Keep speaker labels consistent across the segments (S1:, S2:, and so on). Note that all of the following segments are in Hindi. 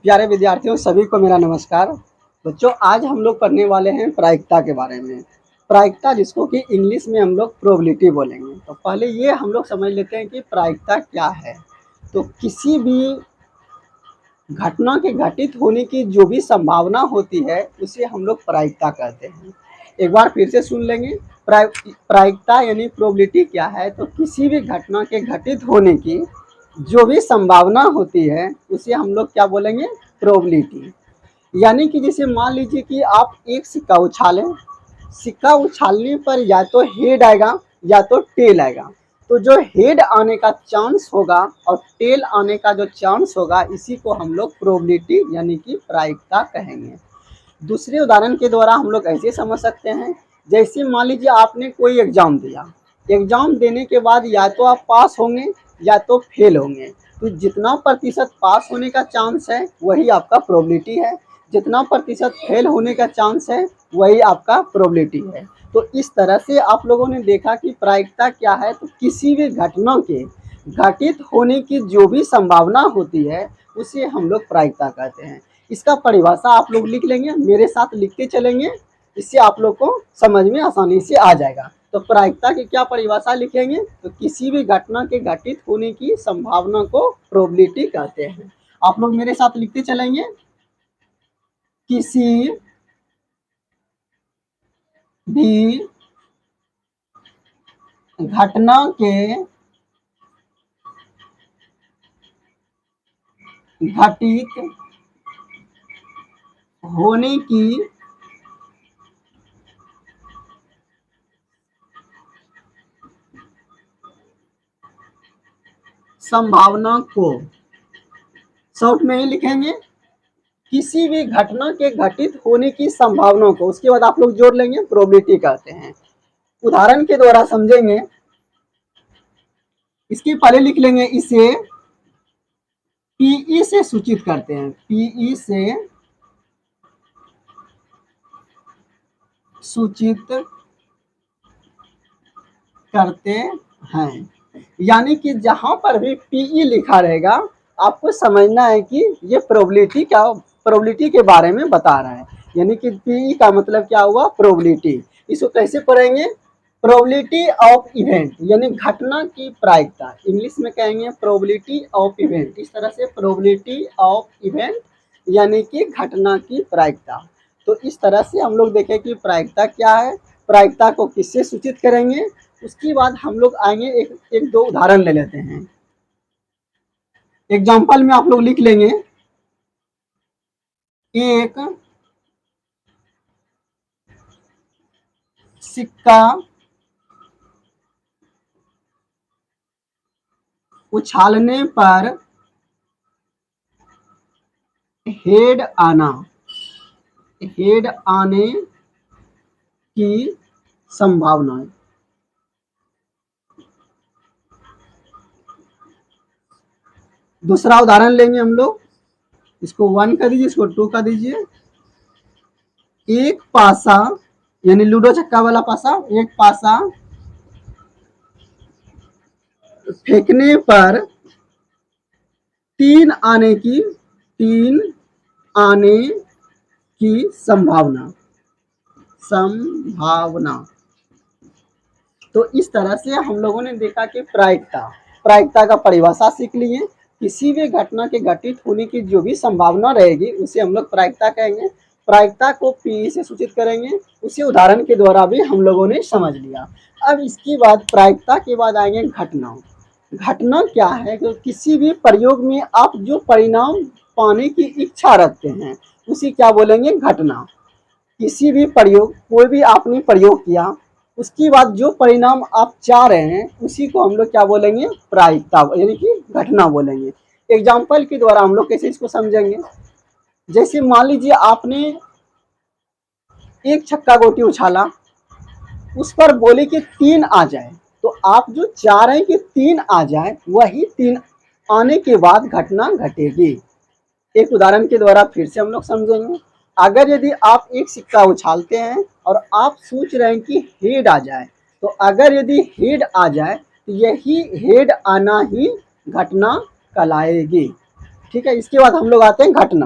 S1: प्यारे विद्यार्थियों सभी को मेरा नमस्कार। बच्चों आज हम लोग पढ़ने वाले हैं प्रायिकता के बारे में। प्रायिकता जिसको कि इंग्लिश में हम लोग प्रोबेबिलिटी बोलेंगे। तो पहले ये हम लोग समझ लेते हैं कि प्रायिकता क्या है। तो किसी भी घटना के घटित होने की जो भी संभावना होती है उसे हम लोग प्रायिकता कहते हैं। एक बार फिर से सुन लेंगे। प्रायिकता यानी प्रोबेबिलिटी क्या है, तो किसी भी घटना के घटित होने की जो भी संभावना होती है उसे हम लोग क्या बोलेंगे, प्रोबेबिलिटी। यानी कि जैसे मान लीजिए कि आप एक सिक्का उछालें, सिक्का उछालने पर या तो हेड आएगा या तो टेल आएगा। तो जो हेड आने का चांस होगा और टेल आने का जो चांस होगा इसी को हम लोग प्रोबेबिलिटी यानी कि प्रायिकता कहेंगे। दूसरे उदाहरण के द्वारा हम लोग ऐसे समझ सकते हैं, जैसे मान लीजिए आपने कोई एग्जाम दिया, एग्जाम देने के बाद या तो आप पास होंगे या तो फेल होंगे। तो जितना प्रतिशत पास होने का चांस है वही आपका प्रोबेबिलिटी है, जितना प्रतिशत फेल होने का चांस है वही आपका प्रोबेबिलिटी है। तो इस तरह से आप लोगों ने देखा कि प्रायिकता क्या है, तो किसी भी घटना के घटित होने की जो भी संभावना होती है उसे हम लोग प्रायिकता कहते हैं। इसका परिभाषा आप लोग लिख लेंगे, मेरे साथ लिखते चलेंगे, इससे आप लोग को समझ में आसानी से आ जाएगा। तो प्रायिकता की क्या परिभाषा लिखेंगे, तो किसी भी घटना के घटित होने की संभावना को प्रोबेबिलिटी कहते हैं। आप लोग मेरे साथ लिखते चलेंगे, किसी भी घटना के घटित होने की संभावना को शॉर्ट में ही लिखेंगे, किसी भी घटना के घटित होने की संभावना को, उसके बाद आप लोग जोड़ लेंगे, प्रोबेबिलिटी कहते हैं। उदाहरण के द्वारा समझेंगे, इसके पहले लिख लेंगे, इसे पीई से सूचित करते हैं, पीई से सूचित करते हैं। यानी कि जहां पर भी पीई लिखा रहेगा आपको समझना है कि ये प्रोबेबिलिटी के बारे में बता रहा है। यानी कि पीई का मतलब क्या हुआ, प्रोबेबिलिटी। इसको कैसे पढ़ेंगे, प्रोबेबिलिटी ऑफ इवेंट, यानी घटना की प्रायिकता। इंग्लिश में कहेंगे प्रोबेबिलिटी ऑफ इवेंट। इस तरह से प्रोबेबिलिटी ऑफ इवेंट यानी कि घटना की प्रायिकता। तो इस तरह से हम लोग देखें कि प्रायिकता क्या है, प्रायिकता को किससे सूचित करेंगे। उसके बाद हम लोग आएंगे, एक दो उदाहरण ले लेते हैं। एग्जाम्पल में आप लोग लिख लेंगे, एक सिक्का उछालने पर हेड आने की संभावना है। दूसरा उदाहरण लेंगे हम लोग, इसको 1 कर दीजिए, इसको 2 कर दीजिए। एक पासा यानी लूडो छक्का वाला पासा, एक पासा फेंकने पर 3 आने की संभावना। तो इस तरह से हम लोगों ने देखा कि प्रायिकता का परिभाषा सीख लिए। किसी भी घटना के घटित होने की जो भी संभावना रहेगी उसे हम लोग प्रायिकता कहेंगे। प्रायिकता को पी से सूचित करेंगे, उसी उदाहरण के द्वारा भी हम लोगों ने समझ लिया। अब इसके बाद प्रायिकता के बाद आएंगे घटना। घटना क्या है, तो किसी भी प्रयोग में आप जो परिणाम पाने की इच्छा रखते हैं उसे क्या बोलेंगे, घटना। किसी भी प्रयोग, कोई भी आपने प्रयोग किया, उसके बाद जो परिणाम आप चाह रहे हैं उसी को हम लोग क्या बोलेंगे, प्रायिकता यानी कि घटना बोलेंगे। एग्जाम्पल के द्वारा हम लोग कैसे इसको समझेंगे, जैसे मान लीजिए आपने एक छक्का गोटी उछाला, उस पर बोले कि 3 आ जाए, तो आप जो चाह रहे हैं कि 3 आ जाए वही 3 आने के बाद घटना घटेगी। एक उदाहरण के द्वारा फिर से हम लोग समझेंगे, अगर यदि आप एक सिक्का उछालते हैं और आप सोच रहे हैं कि हेड आ जाए, तो अगर यदि हेड आ जाए तो यही हेड आना ही घटना कहलाएगी। ठीक है, इसके बाद हम लोग आते हैं घटना।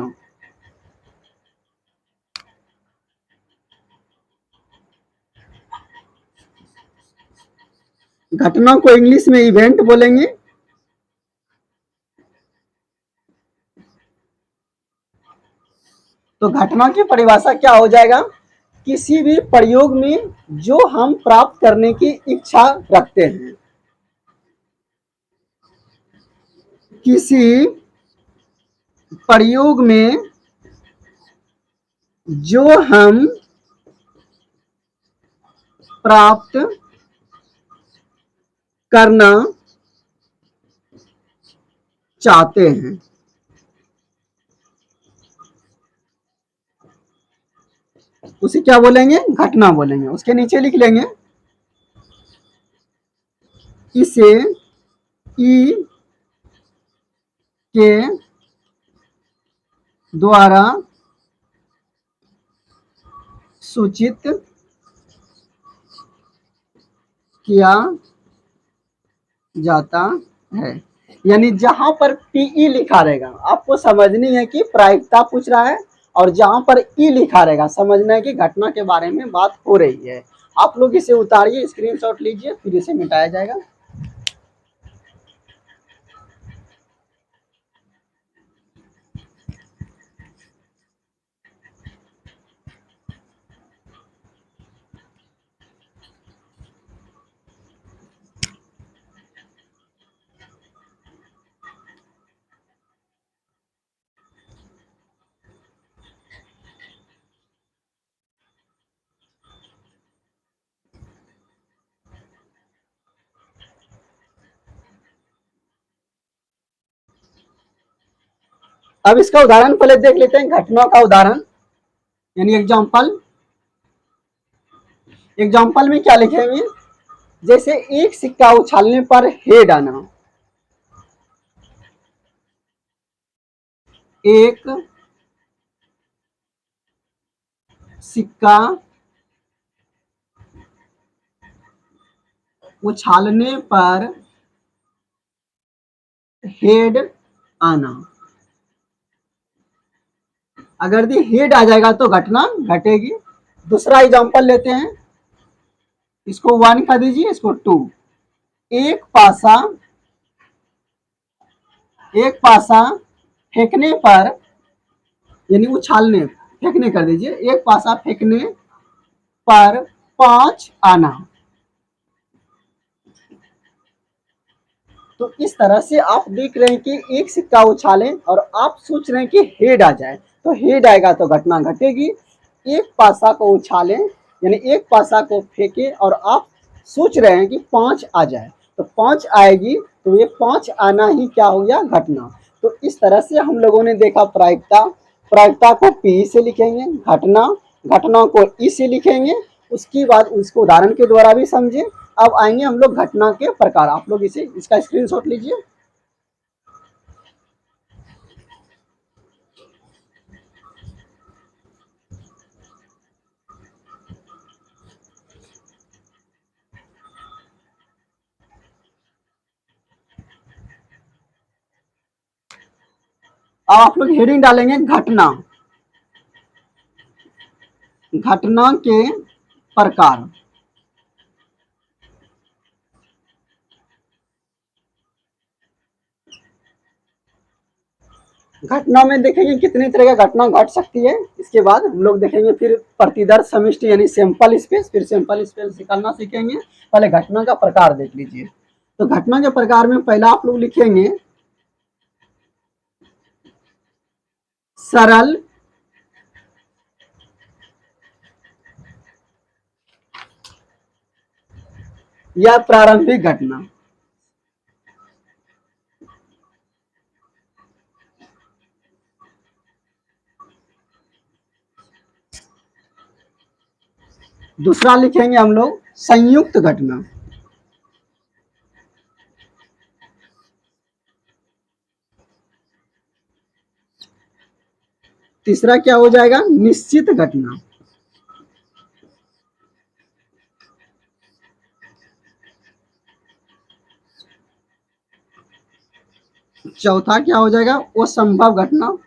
S1: घटना को इंग्लिश में इवेंट बोलेंगे। तो घटना की परिभाषा क्या हो जाएगा, किसी भी प्रयोग में जो हम प्राप्त करने की इच्छा रखते हैं, किसी प्रयोग में जो हम प्राप्त करना चाहते हैं, उसे क्या बोलेंगे, घटना बोलेंगे। उसके नीचे लिख लेंगे, इसे ई के द्वारा सूचित किया जाता है। यानी जहां पर पीई लिखा रहेगा आपको समझनी है कि प्रायिकता पूछ रहा है, और जहां पर ई लिखा रहेगा समझना है कि घटना के बारे में बात हो रही है। आप लोग इसे उतारिए, स्क्रीनशॉट लीजिए, फिर इसे मिटाया जाएगा। अब इसका उदाहरण पहले देख लेते हैं, घटना का उदाहरण यानी एग्जाम्पल। एग्जाम्पल में क्या लिखेंगे, जैसे एक सिक्का उछालने पर हेड आना, एक सिक्का उछालने पर हेड आना। अगर ये हेड आ जाएगा तो घटना घटेगी। दूसरा एग्जांपल लेते हैं, इसको 1 कर दीजिए, इसको 2। एक पासा एक पासा फेंकने पर, यानी उछालने, फेंकने कर दीजिए, एक पासा फेंकने पर 5 आना। तो इस तरह से आप देख रहे हैं कि एक सिक्का उछालें और आप सोच रहे हैं कि हेड आ जाए, तो हेड आएगा तो घटना घटेगी। एक पासा को उछालें यानी एक पासा को फेंके और आप सोच रहे हैं कि 5 आ जाए, तो 5 आएगी, तो ये 5 आना ही क्या हो गया, घटना। तो इस तरह से हम लोगों ने देखा प्रायिकता। प्रायिकता को पी से लिखेंगे, घटना घटना को ई से लिखेंगे। उसके बाद उसको उदाहरण के द्वारा भी समझे। अब आएंगे हम लोग घटना के प्रकार। आप लोग इसे इसका स्क्रीनशॉट लीजिए। अब आप लोग हेडिंग डालेंगे घटना, घटना के प्रकार। घटना में देखेंगे कितनी तरह का घटना घट सकती है। इसके बाद हम लोग देखेंगे फिर प्रतिदर्श समिष्टि यानी सैंपल स्पेस, फिर सैंपल स्पेस निकालना सीखेंगे। पहले घटना का प्रकार देख लीजिए। तो घटना के प्रकार में पहला आप लोग लिखेंगे सरल या प्रारंभिक घटना। दूसरा लिखेंगे हम लोग संयुक्त घटना। तीसरा क्या हो जाएगा, निश्चित घटना। चौथा क्या हो जाएगा, वो संभव घटना।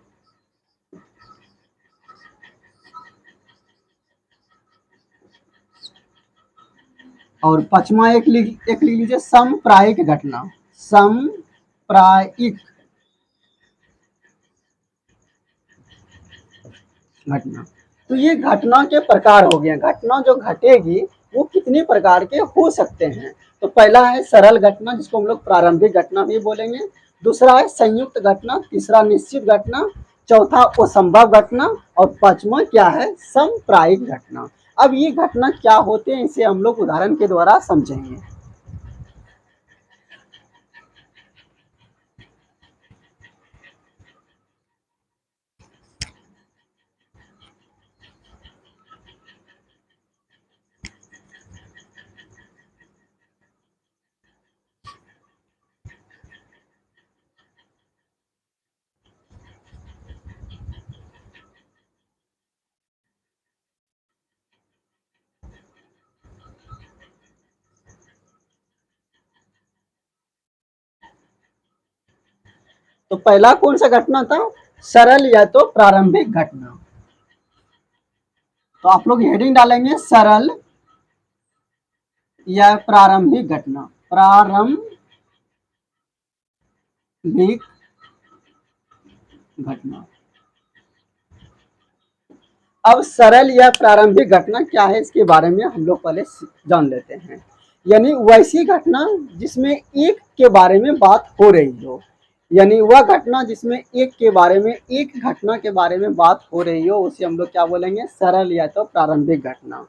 S1: और पांचवा एक लिख लीजिए, समप्रायिक घटना। समप्रायिक घटना। तो ये घटना के प्रकार हो गए। घटना जो घटेगी वो कितनी प्रकार के हो सकते हैं। तो पहला है सरल घटना, जिसको हम लोग प्रारंभिक घटना भी बोलेंगे। दूसरा है संयुक्त घटना। तीसरा निश्चित घटना। चौथा असंभव घटना। और पांचवा क्या है, समप्रायिक घटना। अब ये घटना क्या होते हैं, इसे हम लोग उदाहरण के द्वारा समझेंगे। तो पहला कौन सा घटना था, सरल या तो प्रारंभिक घटना। तो आप लोग हेडिंग डालेंगे सरल या प्रारंभिक घटना। प्रारंभिक घटना। अब सरल या प्रारंभिक घटना क्या है, इसके बारे में हम लोग पहले जान लेते हैं। यानी वैसी घटना जिसमें एक के बारे में बात हो रही हो। यानी वह घटना जिसमें एक के बारे में, एक घटना के बारे में बात हो रही हो, उसे हम लोग क्या बोलेंगे, सरल या तो प्रारंभिक घटना।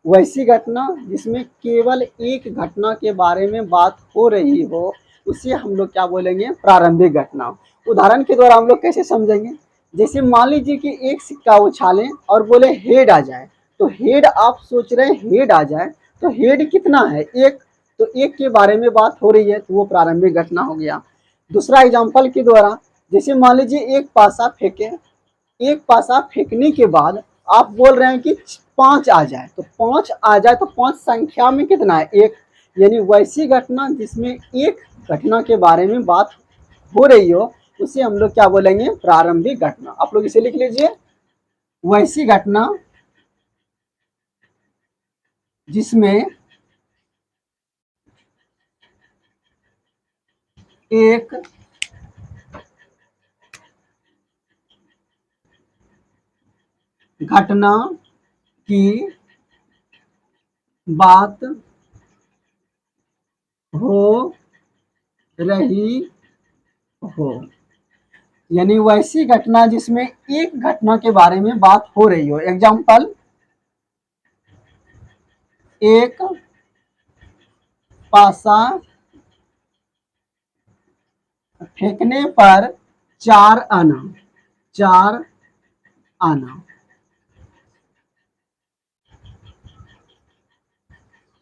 S1: वैसी घटना जिसमें केवल एक घटना के बारे में बात हो रही हो, उसे हम लोग क्या बोलेंगे, प्रारंभिक घटना। उदाहरण के द्वारा हम लोग कैसे समझेंगे, जैसे मान लीजिए कि एक सिक्का उछालें और बोले हेड आ जाए। तो हेड आप सोच रहे हैं हेड आ जाए, तो हेड कितना है, एक। तो एक के बारे में बात हो रही है, तो वो प्रारंभिक घटना हो गया। दूसरा एग्जाम्पल के द्वारा, जैसे मान लीजिए एक पासा फेंके, एक पासा फेंकने के बाद आप बोल रहे हैं कि 5 आ जाए। तो 5 आ जाए, तो 5 संख्या में कितना है, एक। यानी वैसी घटना जिसमें एक घटना के बारे में बात हो रही हो, उसे हम लोग क्या बोलेंगे, प्रारंभिक घटना। आप लोग इसे लिख लीजिए, वैसी घटना जिसमें एक घटना की बात हो रही हो। यानी वैसी घटना जिसमें एक घटना के बारे में बात हो रही हो। एग्जाम्पल, एक पासा फेंकने पर 4 आना, 4 आना।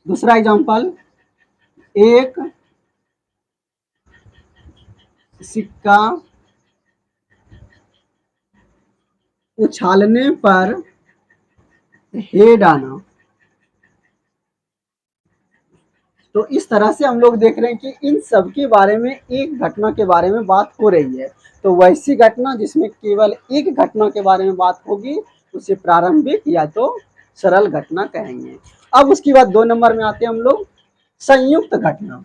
S1: दूसरा एग्जाम्पल, एक सिक्का उछालने पर हेड आना। तो इस तरह से हम लोग देख रहे हैं कि इन सब के बारे में, एक घटना के बारे में बात हो रही है। तो वैसी घटना जिसमें केवल एक घटना के बारे में बात होगी, उसे प्रारंभिक या तो सरल घटना कहेंगे। अब उसके बाद 2 नंबर में आते हैं हम लोग, संयुक्त घटना।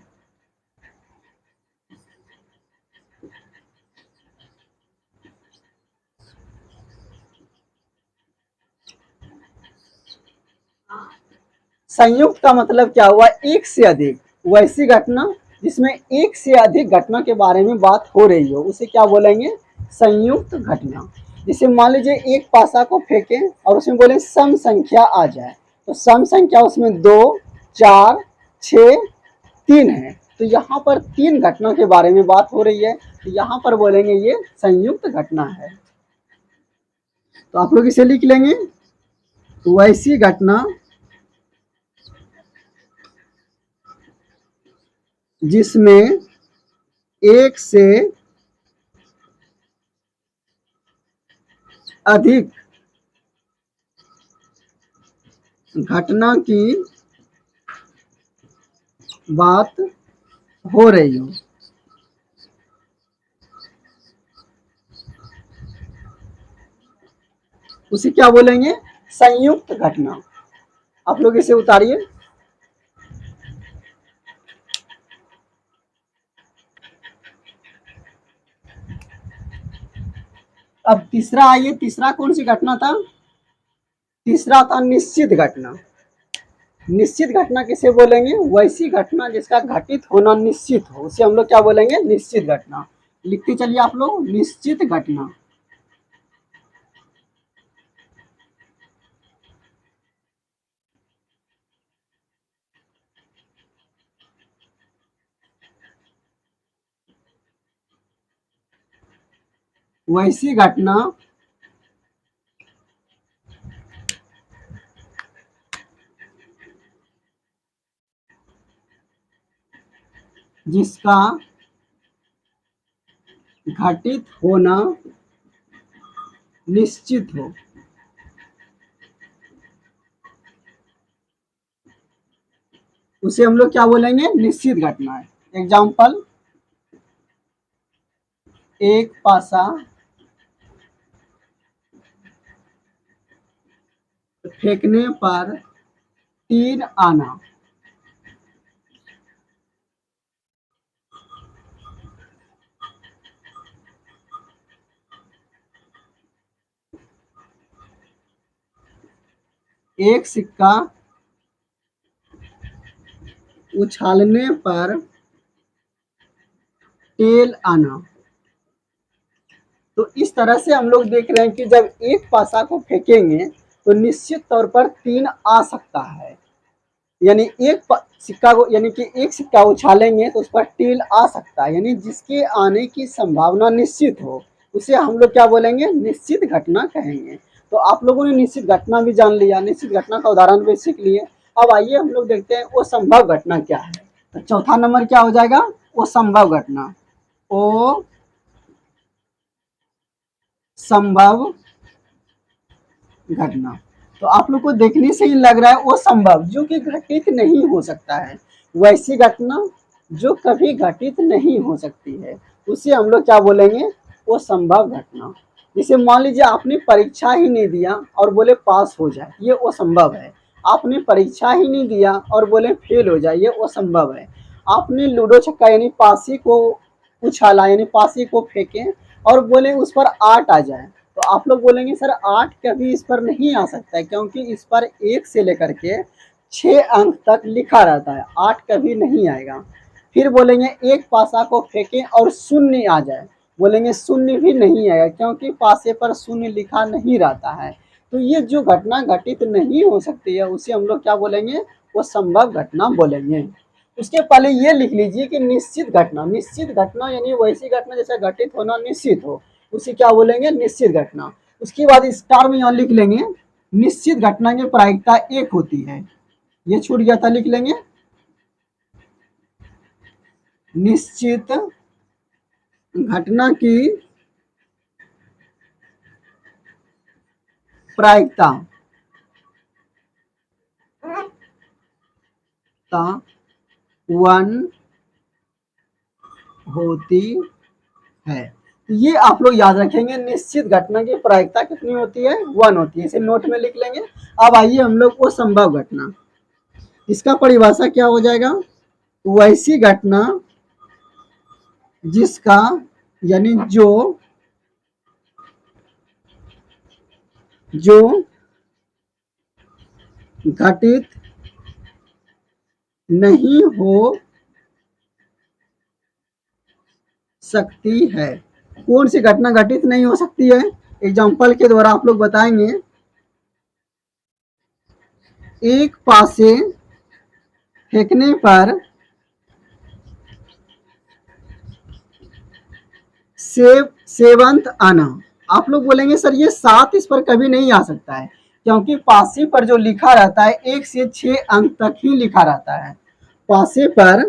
S1: संयुक्त का मतलब क्या हुआ, एक से अधिक। वैसी घटना जिसमें एक से अधिक घटना के बारे में बात हो रही हो, उसे क्या बोलेंगे, संयुक्त घटना। जैसे मान लीजिए एक पासा को फेंके और उसमें बोले सम संख्या आ जाए। तो सम संख्या उसमें 2, 4, 6, 3 है। तो यहाँ पर 3 घटना के बारे में बात हो रही है, तो यहाँ पर बोलेंगे ये संयुक्त घटना है। तो आप लोग इसे लिख लेंगे, वैसी घटना जिसमें एक से अधिक घटना की बात हो रही हो। उसे क्या बोलेंगे? संयुक्त घटना। आप लोग इसे उतारिए। अब तीसरा आइए, तीसरा कौन सी घटना था? तीसरा था निश्चित घटना। निश्चित घटना किसे बोलेंगे? वैसी घटना जिसका घटित होना निश्चित हो, उसे हम लोग क्या बोलेंगे? निश्चित घटना। लिखते चलिए आप लोग, निश्चित घटना। वैसी घटना जिसका घटित होना निश्चित हो, उसे हम लोग क्या बोलेंगे? निश्चित घटना है। एग्जाम्पल, एक पासा फेंकने पर तीर आना। एक सिक्का उछालने पर टेल आना। तो इस तरह से हम लोग देख रहे हैं कि जब एक पासा को फेंकेंगे तो निश्चित तौर पर तीन आ सकता है। यानी सिक्का को, यानी कि एक सिक्का उछालेंगे तो उस पर टेल आ सकता है, यानी जिसके आने की संभावना निश्चित हो, उसे हम लोग क्या बोलेंगे? निश्चित घटना कहेंगे। तो आप लोगों ने निश्चित घटना भी जान लिया, निश्चित घटना का उदाहरण भी सीख लिए। अब आइए हम लोग देखते हैं वो संभव घटना क्या है। तो चौथा नंबर क्या हो जाएगा? वो संभव घटना। ओ संभव घटना। तो आप लोग को देखने से ही लग रहा है वो संभव, जो कि घटित नहीं हो सकता है। वैसी घटना जो कभी घटित नहीं हो सकती है, उसे हम लोग क्या बोलेंगे? वो संभव घटना। जैसे मान लीजिए आपने परीक्षा ही नहीं दिया और बोले पास हो जाए, ये वो संभव है। आपने परीक्षा ही नहीं दिया और बोले फेल हो जाए, ये वो संभव है। आपने लूडो छक्का यानी पासी को उछाला, यानी पासी को फेंके और बोले उस पर 8 आ जाए, तो आप लोग बोलेंगे सर 8 कभी इस पर नहीं आ सकता है, क्योंकि इस पर 1 से लेकर के 6 अंक तक लिखा रहता है, 8 कभी नहीं आएगा। फिर बोलेंगे एक पासा को फेंकें और शून्य आ जाए, बोलेंगे शून्य भी नहीं आएगा, क्योंकि पासे पर शून्य लिखा नहीं रहता है। तो ये जो घटना घटित नहीं हो सकती है, उसे हम लोग क्या बोलेंगे? वो संभव घटना बोलेंगे। उसके पहले ये लिख लीजिए कि निश्चित घटना। निश्चित घटना यानी वैसी घटना जैसे घटित होना निश्चित हो, उसे क्या बोलेंगे? निश्चित घटना। उसके बाद स्टार में यहाँ लिख लेंगे, निश्चित घटना की प्रायिकता 1 होती है। ये छूट गया था, लिख लेंगे निश्चित घटना की प्रायिकता 1 होती है। तो ये आप लोग याद रखेंगे, निश्चित घटना की प्रायिकता कितनी होती है? 1 होती है। इसे नोट में लिख लेंगे। अब आइए हम लोग वो संभव घटना, इसका परिभाषा क्या हो जाएगा? वैसी घटना जिसका, यानी जो जो घटित नहीं हो सकती है। कौन सी घटना घटित नहीं हो सकती है? एग्जाम्पल के द्वारा आप लोग बताएंगे। एक पासे फेंकने पर सेवंत आना। आप लोग बोलेंगे सर ये 7 इस पर कभी नहीं आ सकता है, क्योंकि पासे पर जो लिखा रहता है 1 से 6 अंक तक ही लिखा रहता है। पासे पर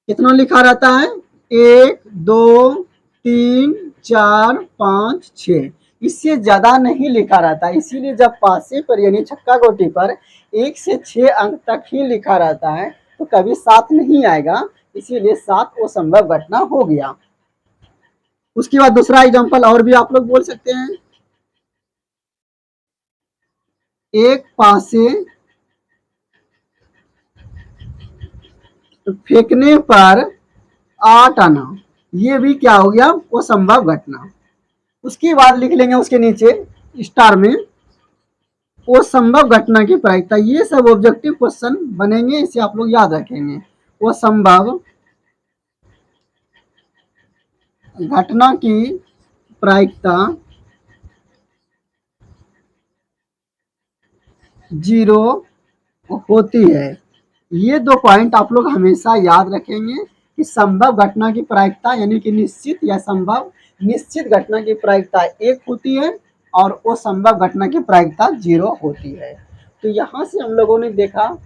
S1: कितना लिखा रहता है? 1 2 3 4 5 6, इससे ज्यादा नहीं लिखा रहता है। इसीलिए जब पासे पर यानी छक्का गोटी पर 1 से 6 अंक तक ही लिखा रहता है, तो कभी 7 नहीं आएगा। इसीलिए 7 वो संभव घटना हो गया। उसके बाद दूसरा एग्जांपल और भी आप लोग बोल सकते हैं, एक पासे फेंकने पर 8 आना, ये भी क्या हो गया, वो संभव घटना। उसके बाद लिख लेंगे उसके नीचे स्टार में, वो संभव घटना की प्रायिकता। ये सब ऑब्जेक्टिव क्वेश्चन बनेंगे, इसे आप लोग याद रखेंगे। वो संभव घटना की प्रायिकता 0 होती है। ये दो पॉइंट आप लोग हमेशा याद रखेंगे कि संभव घटना की प्रायिकता यानी कि निश्चित या संभव, निश्चित घटना की प्रायिकता 1 होती है और असंभव घटना की प्रायिकता 0 होती है। तो यहाँ से हम लोगों ने देखा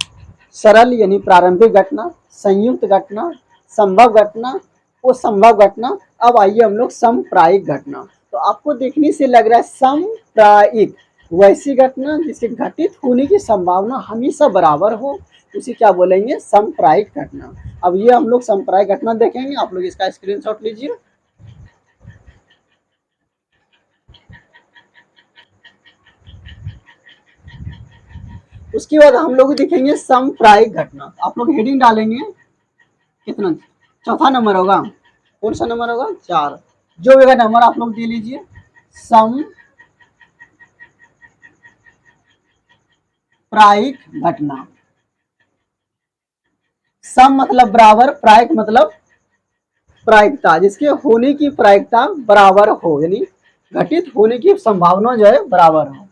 S1: सरल यानी प्रारंभिक घटना, संयुक्त घटना, संभव घटना, असंभव घटना। अब आइए हम लोग समप्रायिक घटना। तो आपको देखने से लग रहा है समप्रायिक वैसी घटना जिसके घटित होने की संभावना हमेशा बराबर हो, उसे क्या बोलेंगे, समप्रायिक घटना। अब ये हम लोग समप्रायिक घटना देखेंगे, आप लोग इसका स्क्रीनशॉट लीजिए। उसके बाद हम लोग देखेंगे समप्रायिक घटना। आप लोग हेडिंग डालेंगे, कितना, चौथा नंबर होगा, कौन सा नंबर होगा, 4। जो भी नंबर आप लोग दे लीजिए। समप्रायिक घटना, सम मतलब बराबर, प्रायिक मतलब प्रायिकता, जिसके होने की प्रायिकता बराबर हो, यानी घटित होने की संभावना जो है बराबर हो।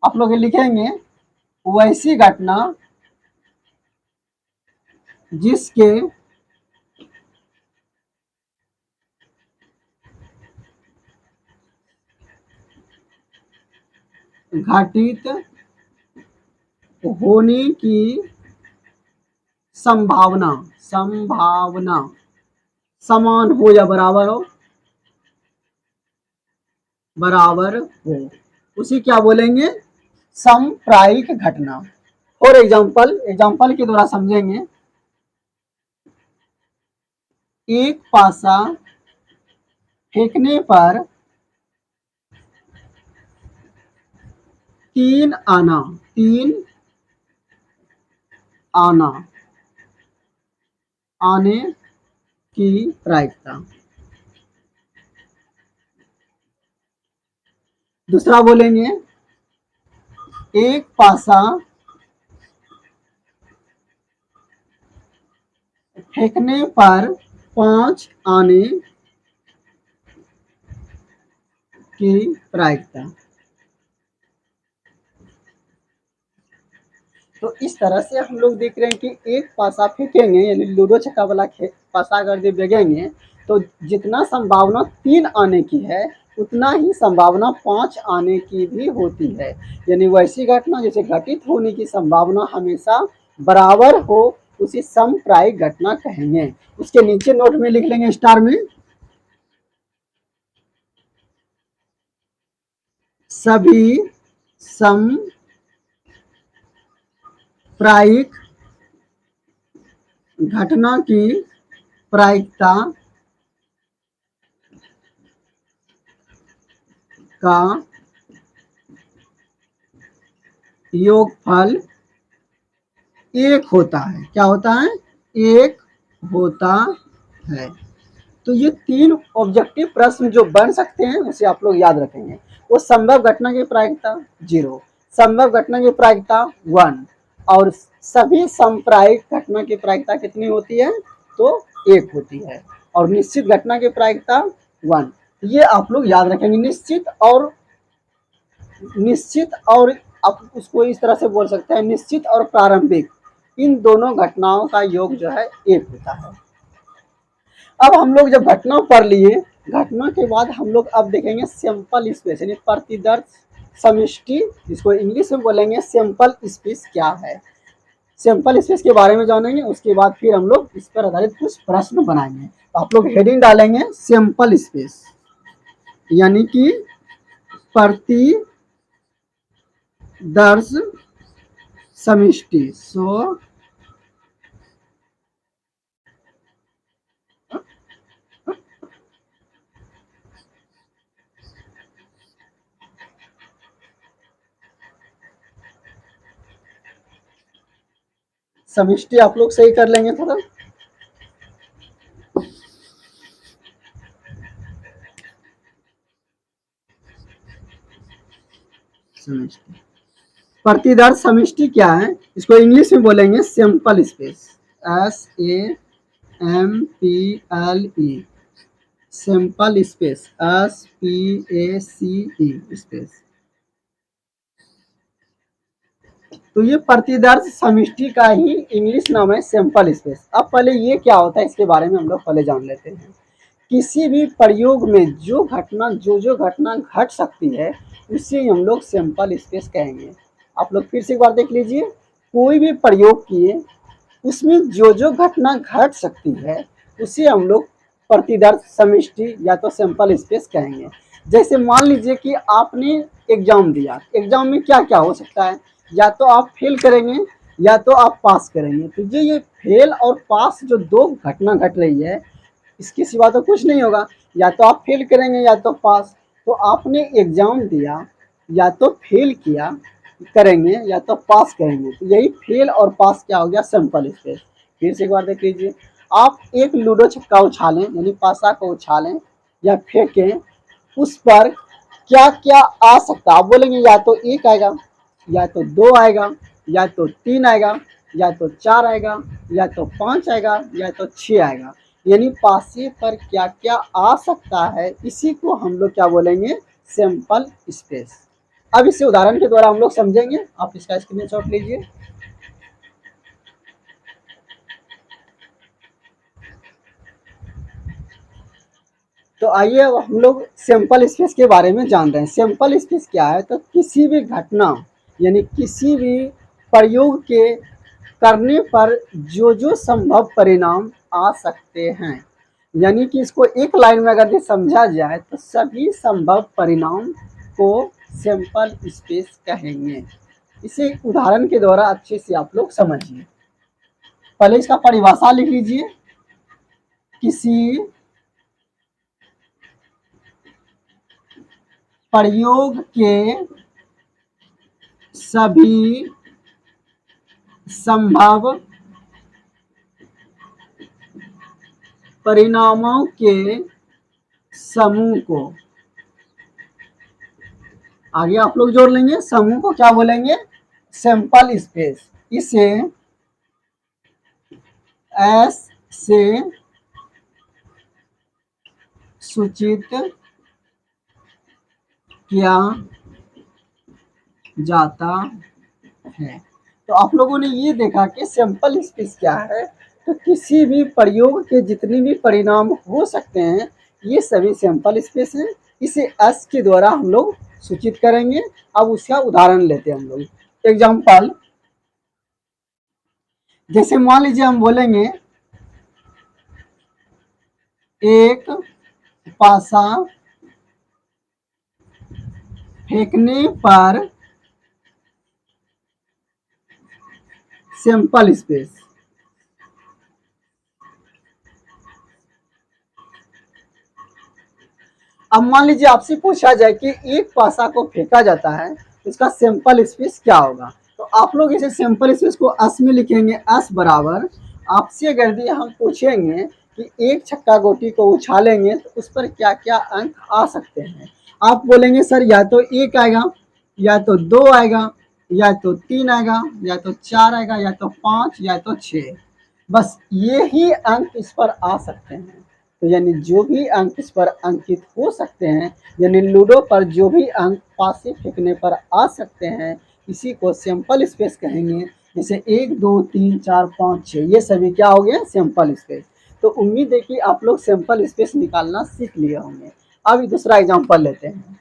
S1: आप लोग लिखेंगे वैसी घटना जिसके घटित होने की संभावना संभावना समान हो या बराबर हो, बराबर हो, उसी क्या बोलेंगे, समप्रायिक घटना। और एग्जाम्पल के द्वारा समझेंगे। एक पासा फेंकने पर 3 आना, 3 आना, आने की प्रायिकता। दूसरा बोलेंगे एक पासा फेंकने पर 5 आने की प्रायिकता। तो इस तरह से हम लोग देख रहे हैं कि एक पासा फेंकेंगे यानी लूडो छक्का वाला पासा अगर जब जगेंगे तो जितना संभावना 3 आने की है उतना ही संभावना 5 आने की भी होती है। यानी वैसी घटना जैसे घटित होने की संभावना हमेशा बराबर हो, उसे समप्रायिक घटना कहेंगे। उसके नीचे नोट में लिख लेंगे स्टार में, सभी समप्रायिक घटना की प्रायिकता का योगफल 1 होता है। क्या होता है, 1 होता है। तो ये 3 ऑब्जेक्टिव प्रश्न जो बन सकते हैं उसे आप लोग याद रखेंगे। वो संभव घटना की प्रायिकता 0, संभव घटना की प्रायिकता 1 और सभी समप्रायिक घटना की प्रायिकता कितनी होती है, तो 1 होती है। और निश्चित घटना की प्रायिकता 1। ये आप लोग याद रखेंगे। निश्चित और आप उसको इस तरह से बोल सकते हैं, निश्चित और प्रारंभिक, इन दोनों घटनाओं का योग जो है 1 होता है। अब हम लोग जब घटना पढ़ लिए, घटना के बाद हम लोग अब देखेंगे सैंपल स्पेस यानी प्रतिदर्श समष्टि, जिसको इंग्लिश में बोलेंगे सैंपल स्पेस क्या है। सैंपल स्पेस के बारे में जानेंगे, उसके बाद फिर हम लोग इस पर आधारित कुछ प्रश्न बनाएंगे। तो आप लोग हेडिंग डालेंगे सैंपल स्पेस यानी कि प्रतिदर्श समष्टि। समष्टि आप लोग सही कर लेंगे थोड़ा। समष्टि, प्रतिदर्श समष्टि क्या है, इसको इंग्लिश में बोलेंगे sample space, SAMPLE, sample space, SPACE space. तो ये प्रतिदर्श समष्टि का ही इंग्लिश नाम है सैंपल स्पेस। अब पहले ये क्या होता है इसके बारे में हम लोग पहले जान लेते हैं। किसी भी प्रयोग में जो घटना घट सकती है उसे हम लोग सैंपल स्पेस कहेंगे। आप लोग फिर से एक बार देख लीजिए, कोई भी प्रयोग किए उसमें जो घटना घट सकती है उसे हम लोग प्रतिदर्श समष्टि या तो सैंपल स्पेस कहेंगे। जैसे मान लीजिए कि आपने एग्जाम दिया, एग्जाम में क्या क्या हो सकता है, या तो आप फेल करेंगे या तो आप पास करेंगे। तो ये फेल और पास जो दो घटना घट रही है इसके सिवा तो कुछ नहीं होगा, या तो आप फेल करेंगे या तो पास। तो आपने एग्जाम दिया, या तो फेल किया करेंगे या तो पास करेंगे। तो यही फेल और पास क्या हो गया, सैंपल स्पेस। फिर से एक बार देख लीजिए, आप एक लूडो छक्का उछालें यानी पासा को उछालें या फेंकें, उस पर क्या क्या आ सकता है। आप बोलेंगे या तो एक आएगा, या तो दो आएगा, या तो तीन आएगा, या तो चार आएगा, या तो पाँच आएगा, या तो छः आएगा। यानी पासे पर क्या क्या आ सकता है, इसी को हम लोग क्या बोलेंगे, सैंपल स्पेस। अब इसे उदाहरण के द्वारा हम लोग समझेंगे। आप इसका स्क्रीनशॉट लीजिए। तो आइए अब हम लोग सैंपल स्पेस के बारे में जान रहे हैं। सैंपल स्पेस क्या है, तो किसी भी घटना यानी किसी भी प्रयोग के करने पर जो संभव परिणाम आ सकते हैं, यानी कि इसको एक लाइन में अगर समझा जाए तो सभी संभव परिणाम को सैंपल स्पेस कहेंगे। इसे उदाहरण के द्वारा अच्छे से आप लोग समझिए। पहले इसका परिभाषा लिख लीजिए। किसी प्रयोग के सभी संभव परिणामों के समूह को, आगे आप लोग जोड़ लेंगे, समूह को क्या बोलेंगे, सैंपल स्पेस। इसे एस से सूचित किया जाता है। तो आप लोगों ने ये देखा कि सैंपल स्पेस क्या है, तो किसी भी प्रयोग के जितने भी परिणाम हो सकते हैं ये सभी सैंपल स्पेस हैं। इसे एस के द्वारा हम लोग सूचित करेंगे। अब उसका उदाहरण लेते हैं हम लोग। एग्जाम्पल, जैसे मान लीजिए हम बोलेंगे एक पासा फेंकने पर सैंपल स्पेस। अब मान लीजिए आपसे पूछा जाए कि एक पासा को फेंका जाता है, इसका सैंपल स्पेस क्या होगा। तो आप लोग इसे सैंपल स्पेस को एस में लिखेंगे। एस बराबर, आपसे अगर दिए हम पूछेंगे कि एक छक्का गोटी को उछालेंगे तो उस पर क्या क्या अंक आ सकते हैं। आप बोलेंगे सर या तो एक आएगा, या तो दो आएगा, या तो तीन आएगा, या तो चार आएगा, या तो पाँच, या तो छः। बस ये ही अंक इस पर आ सकते हैं। तो यानी जो भी अंक इस पर अंकित हो सकते हैं, यानी लूडो पर जो भी अंक पासे फेंकने पर आ सकते हैं, इसी को सैंपल स्पेस कहेंगे। जैसे एक, दो, तीन, चार, पाँच, छः, ये सभी क्या हो गए, सैंपल स्पेस। तो उम्मीद है कि आप लोग सैंपल स्पेस निकालना सीख लिए होंगे। अब दूसरा एग्जाम्पल लेते हैं।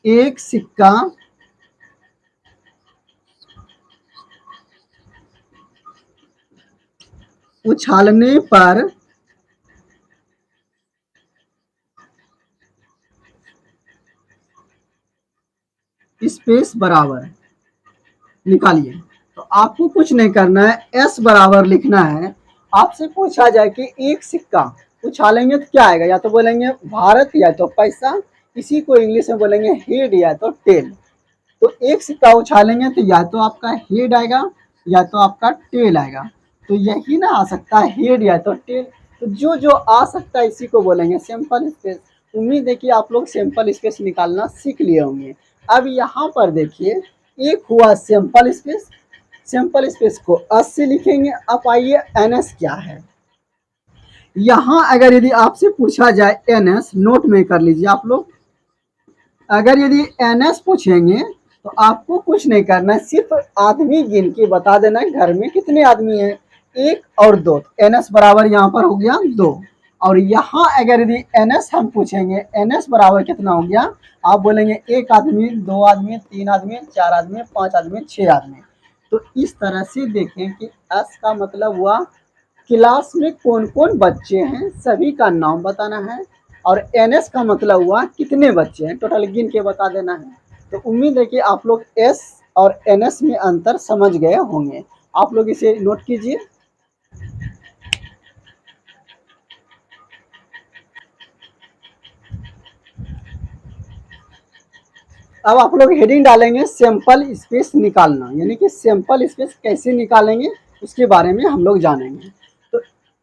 S1: एक सिक्का उछालने पर स्पेस बराबर, निकालिए। तो आपको कुछ नहीं करना है, एस बराबर लिखना है। आपसे पूछा जाए कि एक सिक्का उछालेंगे तो क्या आएगा, या तो बोलेंगे भारत या तो पैसा, इसी को इंग्लिश में बोलेंगे हेड या तो टेल। तो एक सिक्का उछालेंगे तो या तो आपका हेड आएगा या तो आपका टेल आएगा। तो यही ना आ सकता है, हेड या तो टेल। तो जो जो आ सकता है इसी को बोलेंगे सिंपल स्पेस। उम्मीद है कि आप लोग सिंपल स्पेस निकालना सीख लिए होंगे। अब यहाँ पर देखिए, एक हुआ सिंपल स्पेस, सिंपल स्पेस को एस से लिखेंगे। अब आइए एन एस क्या है। यहाँ अगर यदि आपसे पूछा जाए एन एस, नोट में कर लीजिए आप लोग। अगर यदि एन एस पूछेंगे तो आपको कुछ नहीं करना है, सिर्फ आदमी गिन के बता देना है घर में कितने आदमी हैं, एक और दो। एन एस बराबर यहाँ पर हो गया 2। और यहाँ अगर यदि एन एस हम पूछेंगे, एन एस बराबर कितना हो गया, आप बोलेंगे 1 आदमी, 2 आदमी, 3 आदमी, 4 आदमी, 5 आदमी, 6 आदमी। तो इस तरह से देखें कि एस का मतलब हुआ क्लास में कौन कौन बच्चे हैं सभी का नाम बताना है, और एनएस का मतलब हुआ कितने बच्चे हैं टोटल गिन के बता देना है। तो उम्मीद है कि आप लोग एस और एनएस में अंतर समझ गए होंगे। आप लोग इसे नोट कीजिए। अब आप लोग हेडिंग डालेंगे सैंपल स्पेस निकालना, यानी कि सैंपल स्पेस कैसे निकालेंगे उसके बारे में हम लोग जानेंगे। तो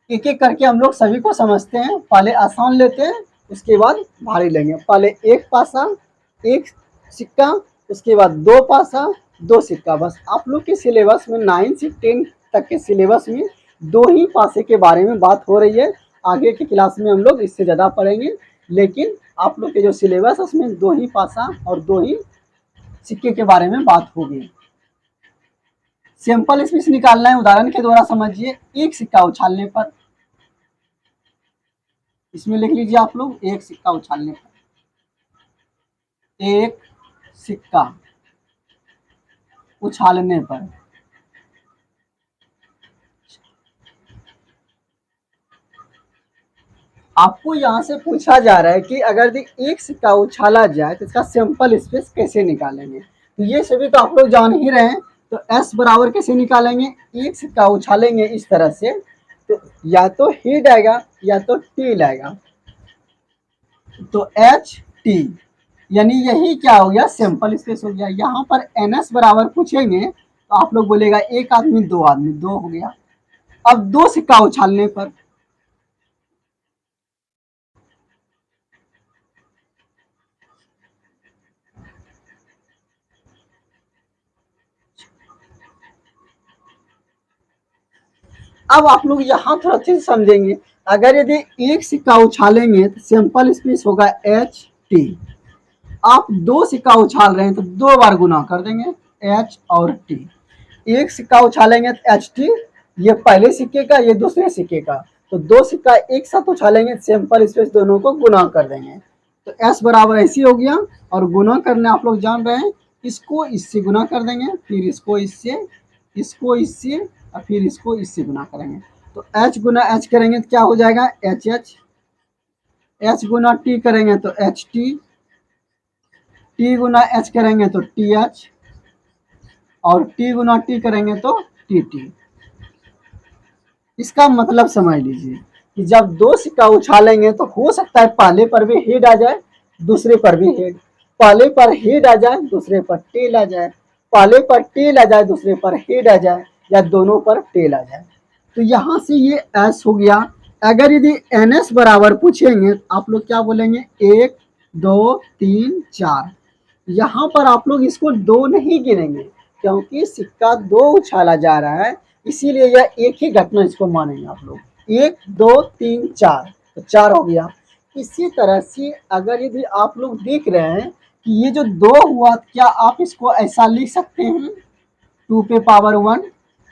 S1: एक एक करके हम लोग सभी को समझते हैं। पहले आसान लेते हैं, उसके बाद भारी लेंगे। पहले एक पासा, एक सिक्का, उसके बाद 2 पासा, 2 सिक्का। बस आप लोग के सिलेबस में 9 से 10 तक के सिलेबस में 2 ही पासे के बारे में बात हो रही है। आगे की क्लास में हम लोग इससे ज़्यादा पढ़ेंगे, लेकिन आप लोग के जो सिलेबस है उसमें 2 ही पासा और 2 ही सिक्के के बारे में बात होगी। सिंपल स्पेस निकालना है, उदाहरण के द्वारा समझिए। एक सिक्का उछालने पर, इसमें लिख लीजिए आप लोग, एक सिक्का उछालने पर, एक सिक्का उछालने पर। आपको यहाँ से पूछा जा रहा है कि अगर एक सिक्का उछाला जाए तो इसका सिंपल स्पेस कैसे निकालेंगे। तो ये सभी तो आप लोग जान ही रहे हैं। तो एस बराबर कैसे निकालेंगे, एक सिक्का उछालेंगे इस तरह से, तो या तो हेड आएगा या तो टेल आएगा। तो एच टी, यानी यही क्या हो गया, सिंपल स्पेस हो गया। यहाँ पर एन एस बराबर पूछेंगे तो आप लोग बोलेगा 1 आदमी, 2 आदमी, 2 हो गया। अब 2 सिक्का उछालने पर, अब आप लोग यहाँ थोड़ा अच्छे से समझेंगे। अगर यदि एक सिक्का उछालेंगे तो सिंपल स्पेस होगा एच टी। आप 2 सिक्का उछाल रहे हैं तो 2 बार गुना कर देंगे, एच और टी। एक सिक्का उछालेंगे तो एच टी, ये पहले सिक्के का, ये दूसरे सिक्के का। तो 2 सिक्का एक साथ उछालेंगे, सिंपल स्पेस दोनों को गुना कर देंगे। तो एस बराबर ऐसी हो गया। और गुना करने आप लोग जान रहे हैं, इसको इससे गुना कर देंगे, फिर इसको इससे, इसको इससे, और फिर इसको इससे गुना करेंगे। तो एच गुना एच करेंगे तो क्या हो जाएगा, एच एच। एच गुना टी करेंगे तो एच टी। टी गुना एच करेंगे तो टी एच। और टी गुना टी करेंगे तो टी टी। इसका मतलब समझ लीजिए कि जब 2 सिक्का उछालेंगे तो हो सकता है पहले पर भी हेड आ जाए, दूसरे पर भी हेड, पहले पर हेड आ जाए, दूसरे पर टेल आ जाए, पहले पर टेल आ जाए, दूसरे पर हेड आ जाए, या दोनों पर टेल आ जाए। तो यहाँ से ये एस हो गया। अगर यदि एन एस बराबर पूछेंगे तो आप लोग क्या बोलेंगे, 1 2 3 4। यहाँ पर आप लोग इसको 2 नहीं गिनेंगे, क्योंकि सिक्का 2 उछाला जा रहा है, इसीलिए यह एक ही घटना इसको मानेंगे आप लोग। 1 2 3 4, तो 4 हो गया। इसी तरह से अगर यदि आप लोग देख रहे हैं कि ये जो 2 हुआ, क्या आप इसको ऐसा लिख सकते हैं 2 पे पावर 1।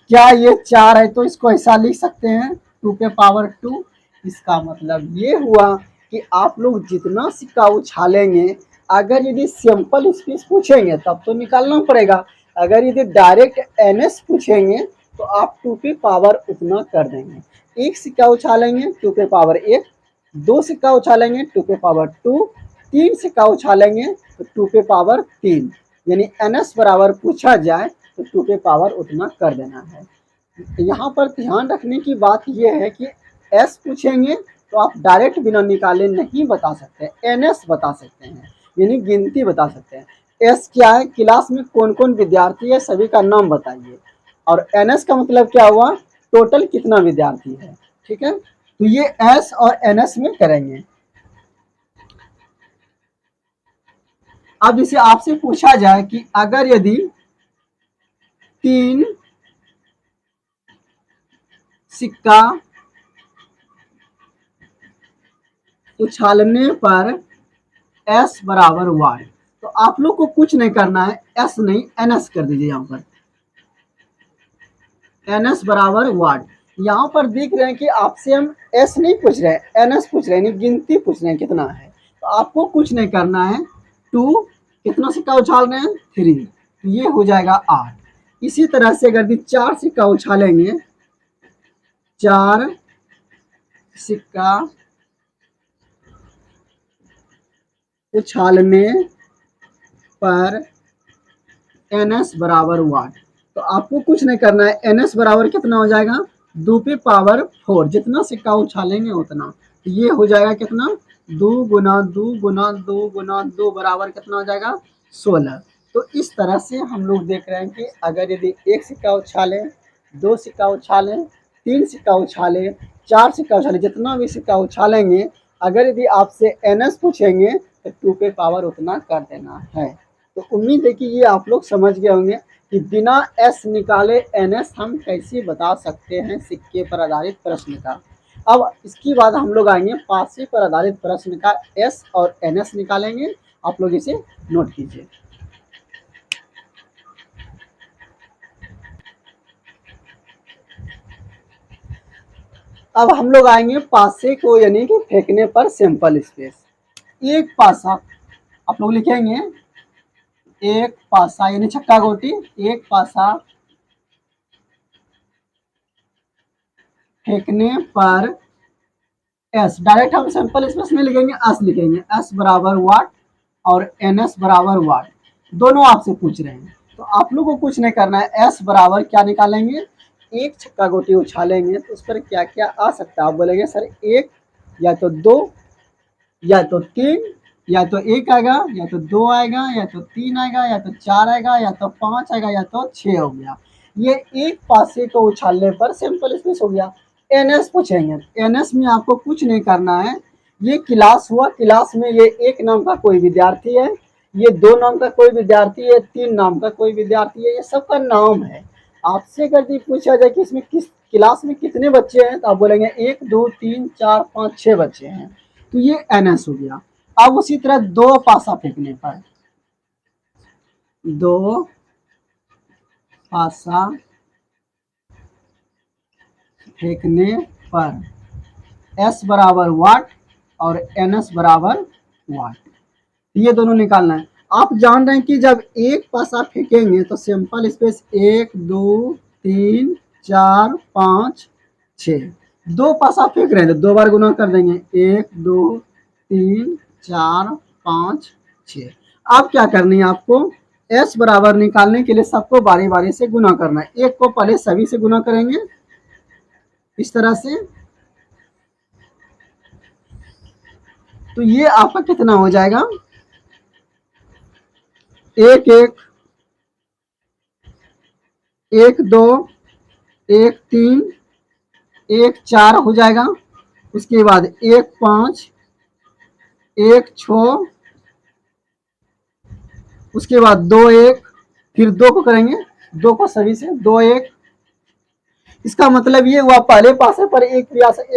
S1: क्या ये 4 है तो इसको ऐसा लिख सकते हैं 2 पे पावर 2। इसका मतलब ये हुआ कि आप लोग जितना सिक्का उछालेंगे, अगर यदि सिंपल स्पेस पूछेंगे तब तो निकालना पड़ेगा, अगर यदि डायरेक्ट एन एस पूछेंगे तो आप 2 पे पावर उतना कर देंगे। एक सिक्का उछालेंगे 2 पे पावर 1, 2 सिक्का उछालेंगे 2 पे पावर 2, 3 सिक्का उछालेंगे तो 2 पे पावर 3। यानी एन एस बराबर पूछा जाए तो 2 पे पावर उतना कर देना है। यहाँ पर ध्यान रखने की बात यह है कि एस पूछेंगे तो आप डायरेक्ट बिना निकाले नहीं बता सकते, एन एस बता सकते हैं, यानी गिनती बता सकते हैं। एस क्या है, क्लास में कौन कौन विद्यार्थी है सभी का नाम बताइए। और एनएस का मतलब क्या हुआ, टोटल कितना विद्यार्थी है। ठीक है, तो ये एस और एनएस में करेंगे। अब जैसे आपसे पूछा जाए कि अगर यदि 3 सिक्का उछालने पर एस बराबर वाई, तो आप लोग को कुछ नहीं करना है, एस नहीं एनएस कर दीजिए। यहाँ पर एनएस बराबर वाट। यहाँ पर देख रहे हैं कि आपसे हम एस नहीं पूछ रहे हैं, एनएस पूछ रहे हैं, गिनती पूछ रहे हैं कितना है। तो आपको कुछ नहीं करना है, 2 कितना सिक्का उछाल रहे हैं, 3, तो ये हो जाएगा 8। इसी तरह से अगर 4 सिक्का उछालेंगे, 4 सिक्का उछालने पर एनएस बराबर वाट, तो आपको कुछ नहीं करना है, एनएस बराबर कितना हो जाएगा, 2 पे पावर 4, जितना सिक्का उछालेंगे उतना। तो ये हो जाएगा कितना, 2 गुना 2 गुना 2 गुना 2 बराबर कितना हो जाएगा, 16। तो इस तरह से हम लोग देख रहे हैं कि अगर यदि 1 सिक्का उछालें, 2 सिक्का उछालें, 3 सिक्का उछालें, 4 सिक्का उछालें, जितना भी सिक्का उछालेंगे, अगर यदि आपसे एनएस पूछेंगे तो 2 पे पावर उतना कर देना है। तो उम्मीद है कि ये आप लोग समझ गए होंगे कि बिना एस निकाले एनएस हम कैसे बता सकते हैं सिक्के पर आधारित प्रश्न का। अब इसके बाद हम लोग आएंगे पासे पर आधारित प्रश्न का एस और एनएस निकालेंगे। आप लोग इसे नोट कीजिए। अब हम लोग आएंगे पासे को यानी कि फेंकने पर सैंपल स्पेस। एक पासा आप लोग लिखेंगे, एक पासा यानी छक्का गोटी, एक पासा फेंकने पर एस, डायरेक्ट हम सैंपल स्पेस में लिखेंगे, एस लिखेंगे, एस बराबर वाट और एन एस बराबर वाट, दोनों आपसे पूछ रहे हैं। तो आप लोग को कुछ नहीं करना है, एस बराबर क्या निकालेंगे, एक छक्का गोटी उछालेंगे तो उस पर क्या क्या आ सकता है। आप बोलेंगे सर एक, या तो 2, या तो 3, या तो 1 आएगा, या तो 2 आएगा, या तो 3 आएगा, या तो 4 आएगा, या तो 5 आएगा, या तो 6 हो गया। ये एक पासे को उछालने पर सिंपल स्पेस हो गया। एनएस पूछेंगे, एनएस में आपको कुछ नहीं करना है, ये क्लास हुआ, क्लास में ये 1 नाम का कोई विद्यार्थी है, ये 2 नाम का कोई विद्यार्थी है, 3 नाम का कोई विद्यार्थी है, ये सबका नाम है। आपसे अगर पूछा जाए कि इसमें किस क्लास में कितने बच्चे हैं, तो आप बोलेंगे 1 2 3 4 5 6 बच्चे हैं, तो ये एनएस हो गया। अब उसी तरह 2 पासा फेंकने पर, 2 पासा फेंकने पर एस बराबर वाट और एनएस बराबर वाट, ये दोनों निकालना है। आप जान रहे हैं कि जब एक पासा फेंकेंगे तो सिंपल स्पेस 1 2 3 4 5 6, 2 पासा फेंक रहे हैं तो 2 बार गुना कर देंगे, 1 2 3 4 5 6। अब क्या करनी है आपको, एस बराबर निकालने के लिए सबको बारी बारी से गुना करना है। एक को पहले सभी से गुना करेंगे इस तरह से, तो ये आपका कितना हो जाएगा, 1 1 1 2 1 3 1 4 हो जाएगा। उसके बाद 1 5 1 6, उसके बाद 2 1, फिर 2 को करेंगे, 2 को सभी से 2 1। इसका मतलब ये हुआ पहले पासे पर एक,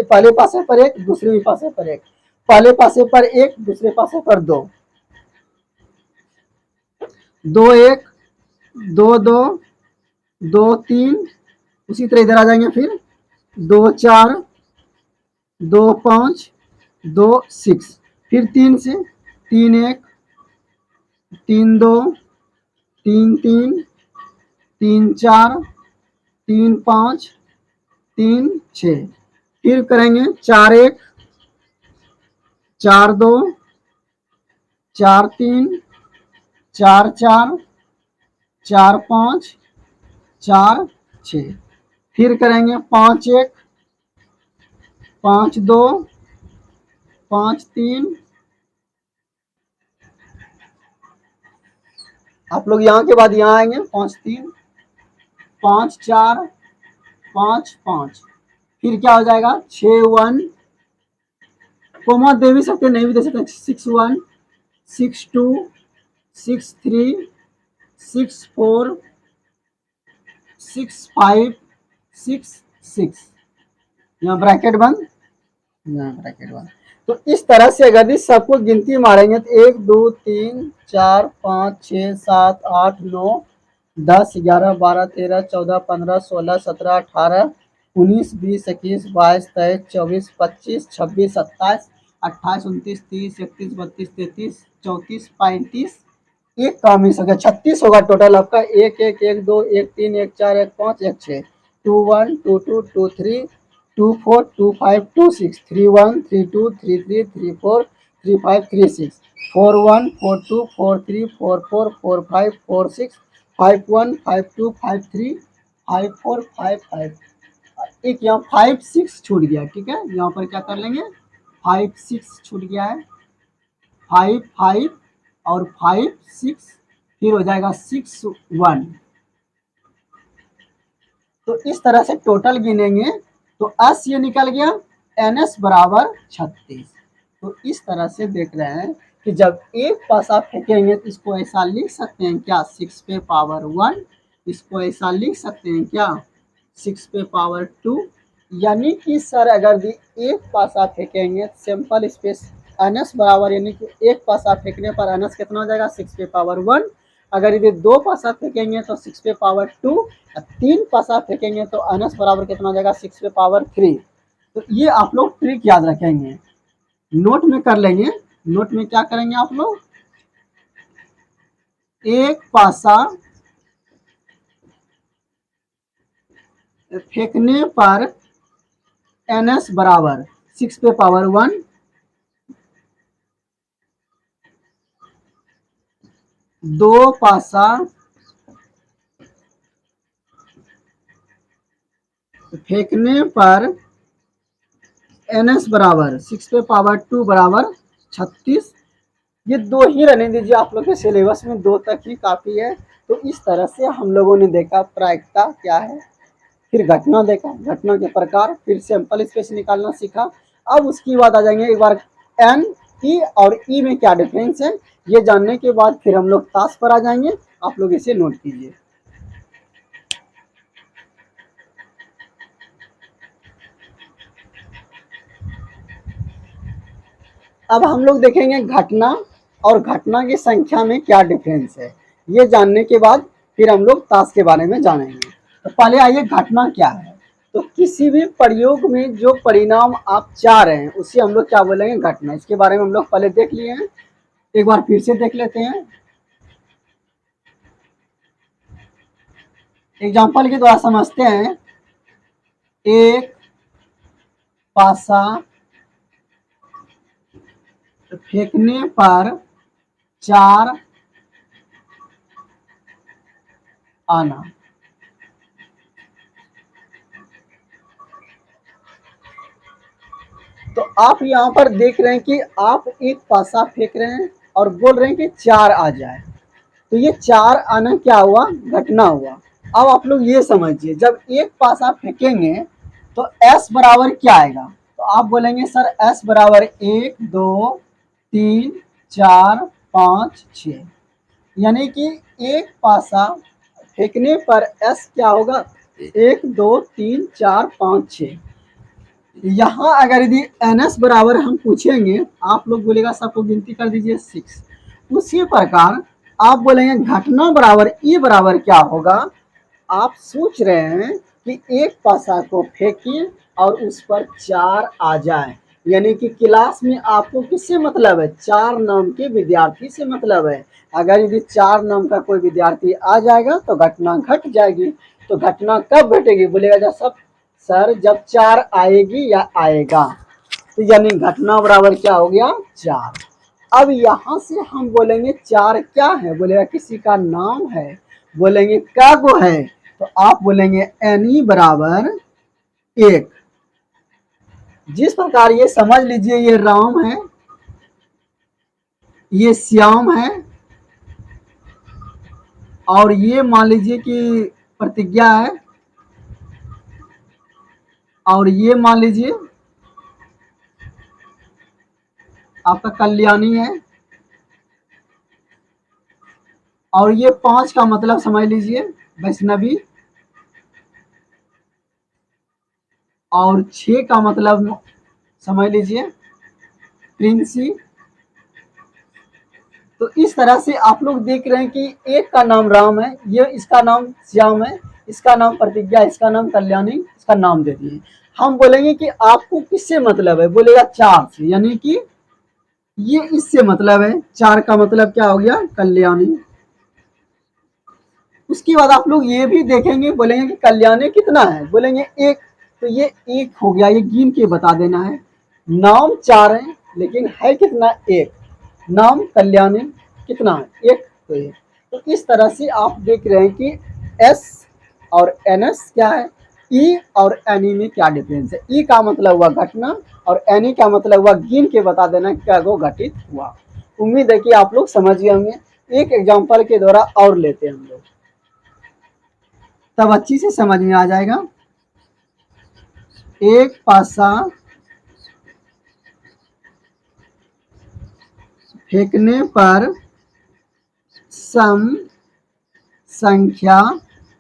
S1: पहले पासे पर एक, दूसरे पासे पर एक, पहले पासे पर एक, दूसरे पासे पर 2, 2 1 2 2 2 3, उसी तरह इधर आ जाएंगे, फिर 2 4 2 5 2 6, फिर 3 से 3 1 3 2 3 3 3 4 3 5 3 6, फिर करेंगे 4 1 4 2 4 3 4 4 4 5 4 6, फिर करेंगे 5 1 5 2 5 3 आप लोग यहाँ के बाद यहाँ आएंगे 5 3 5 4 5 5, फिर क्या हो जाएगा 6 1, कोमा दे भी सकते नहीं भी दे सकते, 6 1 6 2 6 3 6 4 6 5 6 6, यहाँ ब्रैकेट बंद, यहाँ ब्रैकेट बंद। तो इस तरह से अगर इस सबको गिनती मारेंगे तो 1 2 3 4 5 6 7 8 9 10 11 12 13 14 15 16 17 18 19 20 21 22 23 24 25 26 27 28 29 30 31 32 33 34 35, एक काम ही सके 36 होगा टोटल आपका, 1 1 1 2 1 3 1 4 1 5 1 6, 2 1 2 2 2 3 2 4 2 5 2 6 3 1 3 2 3 3 3 4 3 5 3 6 4 1 4 2 4 3 4 4 4 5 4 6 5 1 5 2 5 3 5 4 5 5, एक यहाँ 5 6 छूट गया, ठीक है, यहाँ पर क्या कर लेंगे 5 6 छूट गया है, 5 5 और 5 6, फिर हो जाएगा 6 1। तो इस तरह से टोटल गिनेंगे तो एस ये निकल गया, एन एस बराबर 36। तो इस तरह से देख रहे हैं कि जब एक पासा फेंकेंगे तो इसको ऐसा लिख सकते हैं क्या 6 पे पावर 1, इसको ऐसा लिख सकते हैं क्या 6 पे पावर 2, यानी कि सर अगर भी एक पासा फेंकेंगे सिंपल स्पेस एन एस बराबर, यानी कि एक पासा फेंकने पर एन एस कितना हो जाएगा 6 पे पावर 1, अगर यदि दो पासा फेंकेंगे तो 6 पे पावर 2, तीन पासा फेंकेंगे तो एन एस बराबर कितना हो जाएगा 6 पे पावर 3। तो ये आप लोग ट्रिक याद रखेंगे, नोट में कर लेंगे, नोट में क्या करेंगे आप लोग, एक पासा फेंकने पर एन एस बराबर 6 पे पावर 1, दो पासा फेंकने पर एन एस बराबर 6 पे पावर 2 बराबर 36, ये दो ही रहने दीजिए, आप लोग के सिलेबस में दो तक ही काफ़ी है। तो इस तरह से हम लोगों ने देखा प्रायिकता क्या है, फिर घटना देखा, घटना के प्रकार, फिर सैंपल स्पेस निकालना सीखा। अब उसकी बाद आ जाएंगे एक बार एन ई और ई में क्या डिफरेंस है, ये जानने के बाद फिर हम लोग ताश पर आ जाएंगे, आप लोग इसे नोट कीजिए। अब हम लोग देखेंगे घटना और घटना की संख्या में क्या डिफरेंस है, ये जानने के बाद फिर हम लोग ताश के बारे में जानेंगे। तो पहले आइए घटना क्या है। तो किसी भी प्रयोग में जो परिणाम आप चाह रहे हैं उसे हम लोग क्या बोलेंगे घटना, इसके बारे में हम लोग पहले देख लिए हैं, एक बार फिर से देख लेते हैं। एग्जाम्पल के द्वारा समझते हैं, एक पासा फेंकने पर 4 आना। तो आप यहाँ पर देख रहे हैं कि आप एक पासा फेंक रहे हैं और बोल रहे हैं कि 4 आ जाए, तो ये 4 आना क्या हुआ, घटना हुआ। अब आप लोग ये समझिए, जब एक पासा फेंकेंगे तो एस बराबर क्या आएगा, तो आप बोलेंगे सर एस बराबर 1 2 3 4 5 6, यानी कि एक पासा फेंकने पर एस क्या होगा 1 2 3 4 5 6। यहाँ अगर यदि एन एस बराबर हम पूछेंगे, आप लोग बोलेगा सबको गिनती कर दीजिए 6, उसी प्रकार आप बोलेंगे घटना बराबर ई बराबर क्या होगा, आप सोच रहे हैं कि एक पासा को फेंकिए और उस पर 4 आ जाए, यानी कि क्लास में आपको किससे मतलब है, 4 नाम के विद्यार्थी से मतलब है। अगर यदि 4 नाम का कोई विद्यार्थी आ जाएगा तो घटना घट जाएगी। तो घटना कब घटेगी, बोलेगा जब सब सर जब 4 आएगी या आएगा, तो यानी घटना बराबर क्या हो गया 4। अब यहाँ से हम बोलेंगे 4 क्या है, बोलेगा किसी का नाम है, बोलेंगे कब है, तो आप बोलेंगे एन ई बराबर 1। जिस प्रकार ये समझ लीजिए, ये राम है, ये श्याम है, और ये मान लीजिए कि प्रतिज्ञा है, और ये मान लीजिए आपका कल्याणी है, और ये 5 का मतलब समझ लीजिए वैष्णवी, और 6 का मतलब समझ लीजिए प्रिंसी। तो इस तरह से आप लोग देख रहे हैं कि एक का नाम राम है, ये इसका नाम श्याम है, इसका नाम प्रतिज्ञा, इसका नाम कल्याणी, इसका नाम दे दिए। हम बोलेंगे कि आपको किससे मतलब है, बोलेगा 4 से, यानी कि ये इससे मतलब है। 4 का मतलब क्या हो गया, कल्याणी। उसके बाद आप लोग ये भी देखेंगे, बोलेंगे कि कल्याणी कितना है, बोलेंगे 1, तो ये 1 हो गया, ये गिन के बता देना है। नाम 4 है लेकिन है कितना, 1। नाम कल्याणी कितना है, 1, तो 1। तो इस तरह से आप देख रहे हैं कि एस और एन एस क्या है, ई और एनी में क्या डिफरेंस है। ई का मतलब हुआ घटना, और एनी का मतलब हुआ गिन के बता देना क्या वो घटित हुआ। उम्मीद है कि आप लोग समझ गए होंगे। एक एग्जाम्पल के द्वारा और लेते हैं हम लोग, तब अच्छी से समझ में आ जाएगा। एक पासा फेंकने पर सम संख्या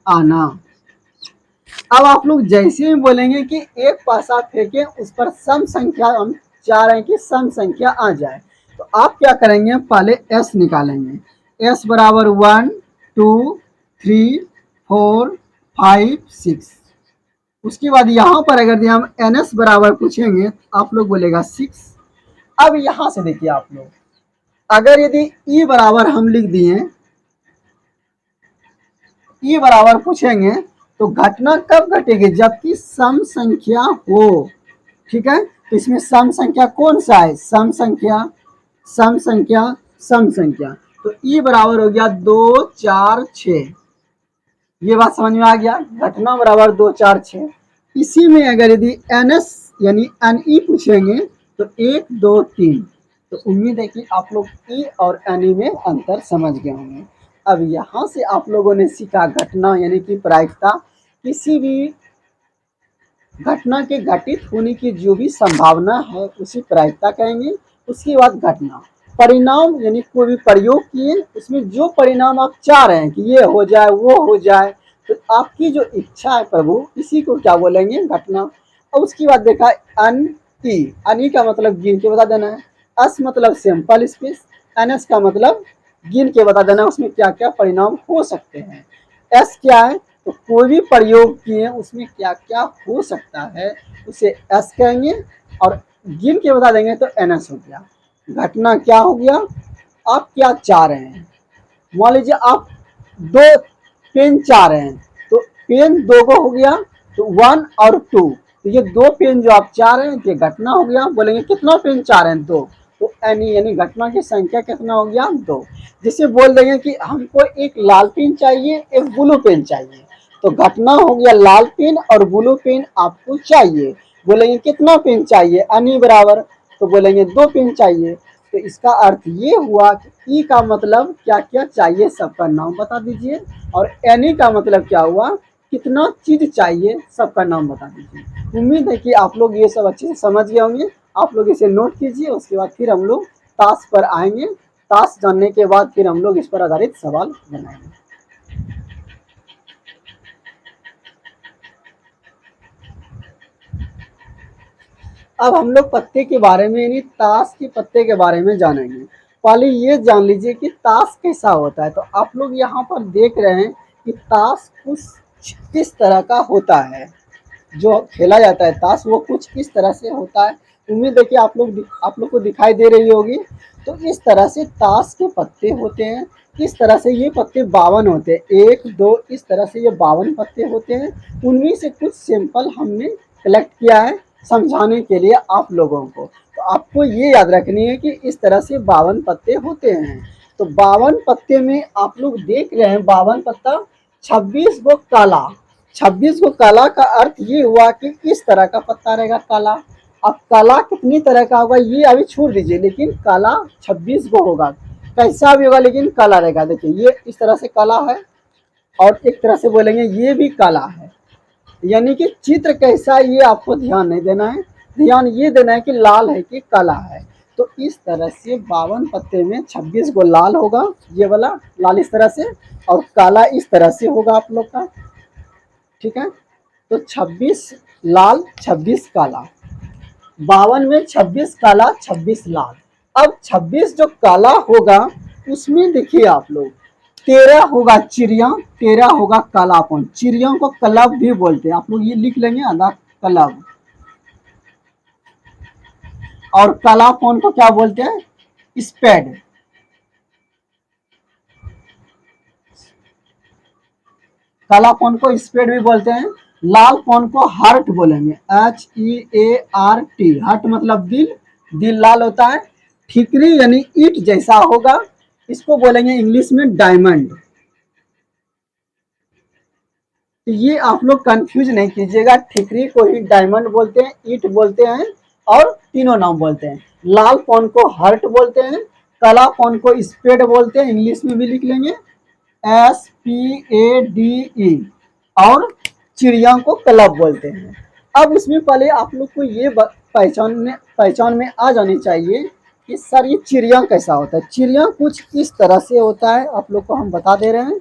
S1: आना। अब आप लोग जैसे ही बोलेंगे कि एक पासा फेंके उस पर सम संख्या, हम चाह रहे हैं कि सम संख्या आ जाए, तो आप क्या करेंगे, पहले एस निकालेंगे। एस बराबर 1 2 3 4 5 6। उसके बाद यहाँ पर अगर हम एन एस बराबर पूछेंगे आप लोग बोलेगा 6। अब यहाँ से देखिए आप लोग, अगर यदि ई बराबर हम लिख दिए, ई बराबर पूछेंगे तो घटना कब घटेगी, जबकि सम संख्या हो। ठीक है, तो इसमें सम संख्या कौन सा है, सम संख्या, सम संख्या, सम संख्या। तो ई बराबर हो गया 2 4 6। ये बात समझ में आ गया, घटना बराबर 2 4 6। इसी में अगर यदि एन एस यानी एन ई पूछेंगे तो 1 2 3। तो उम्मीद है कि आप लोग ई और एन ई में अंतर समझ गए होंगे। अब यहाँ से आप लोगों ने सीखा घटना यानी कि प्रायिकता, किसी भी घटना के घटित होने की जो भी संभावना है उसी प्रायिकता कहेंगे। उसके बाद घटना, परिणाम यानी कोई भी प्रयोग किए, उसमें जो परिणाम आप चाह रहे हैं कि ये हो जाए वो हो जाए, तो आपकी जो इच्छा है प्रभु, इसी को क्या बोलेंगे, घटना। और उसके बाद देखा अन का मतलब गिन के बता देना है, अस मतलब सैंपल स्पेस, एन एस का मतलब गिन के बता देना उसमें क्या क्या परिणाम हो सकते हैं। एस क्या है, तो कोई भी प्रयोग किए उसमें क्या क्या हो सकता है उसे एस कहेंगे, और गिन के बता देंगे तो एन एस हो गया। घटना क्या हो गया, आप क्या चाह रहे हैं, मान लीजिए आप 2 पेन चाह रहे हैं, तो पेन 2 को हो गया, तो 1 और 2, तो ये 2 पेन जो आप चाह रहे हैं ये घटना हो गया। बोलेंगे कितना पेन चाह रहे हैं, 2, तो एनी यानी घटना की संख्या कितना हो गया, 2। जिसे बोल देंगे कि हमको एक लाल पेन चाहिए, एक ब्लू पेन चाहिए, तो घटना हो गया लाल पेन और ब्लू पेन आपको चाहिए। बोलेंगे कितना पेन चाहिए, एनी बराबर, तो बोलेंगे 2 पेन चाहिए। तो इसका अर्थ ये हुआ कि ई का मतलब क्या क्या चाहिए सबका नाम बता दीजिए, और एनी का मतलब क्या हुआ, कितना चीज चाहिए सबका नाम बता दीजिए। उम्मीद है कि आप लोग ये सब अच्छे से समझ गए होंगे। आप लोग इसे नोट कीजिए, उसके बाद फिर हम लोग टास्क पर आएंगे। टास्क जानने के बाद फिर हम लोग इस पर आधारित सवाल बनाएंगे। अब हम लोग पत्ते के बारे में यानी ताश के पत्ते के बारे में जानेंगे। पहले ये जान लीजिए कि ताश कैसा होता है। तो आप लोग यहाँ पर देख रहे हैं कि ताश कुछ किस तरह का होता है, जो खेला जाता है ताश वो कुछ इस तरह से होता है। उम्मीद है कि आप लोग को दिखाई दे रही होगी। तो इस तरह से ताश के पत्ते होते हैं। इस तरह से ये पत्ते 52 होते हैं, 1 2, इस तरह से ये 52 पत्ते होते हैं। उनमें से कुछ सैंपल हमने कलेक्ट किया है समझाने के लिए आप लोगों को। तो आपको ये याद रखनी है कि इस तरह से 52 पत्ते होते हैं। तो 52 पत्ते में आप लोग देख रहे हैं 52 पत्ता, 26 गो काला। 26 को काला का अर्थ ये हुआ कि इस तरह का पत्ता रहेगा काला। अब काला कितनी तरह का होगा ये अभी छोड़ दीजिए, लेकिन काला 26 को होगा, कैसा भी होगा लेकिन काला रहेगा। देखिए ये इस तरह से काला है, और एक तरह से बोलेंगे ये भी काला है। यानी कि चित्र कैसा है ये आपको ध्यान नहीं देना है, ध्यान ये देना है कि लाल है कि काला है। तो इस तरह से 52 पत्ते में 26 गो लाल होगा, ये वाला लाल इस तरह से, और काला इस तरह से होगा आप लोग का। ठीक है, तो 26 लाल 26 काला, 52 में 26 काला 26 लाल। अब 26 जो काला होगा उसमें देखिए आप लोग 13 होगा चिड़िया, 13 होगा कालापन। चिड़ियों को कलब भी बोलते हैं, आप लोग ये लिख लेंगे आधा कलब। और कालापन को क्या बोलते हैं? स्पेड। कालापन को स्पेड भी बोलते हैं। लालपन को हार्ट बोलेंगे, HEART। हार्ट मतलब दिल, दिल लाल होता है। ठिकरी यानी ईट जैसा होगा, इसको बोलेंगे इंग्लिश में डायमंड। तो ये आप लोग कंफ्यूज नहीं कीजिएगा, ठिकरी को ही डायमंड बोलते हैं, ईट बोलते हैं, और तीनों नाम बोलते हैं। लाल पॉन को हार्ट बोलते हैं, काला पॉन को स्पेड बोलते हैं, इंग्लिश में भी लिख लेंगे SPADE, और चिड़िया को क्लब बोलते हैं। अब इसमें पहले आप लोग को ये पहचान में आ जानी चाहिए कि सर ये चिड़िया कैसा होता है। चिड़िया कुछ इस तरह से होता है, आप लोग को हम बता दे रहे हैं।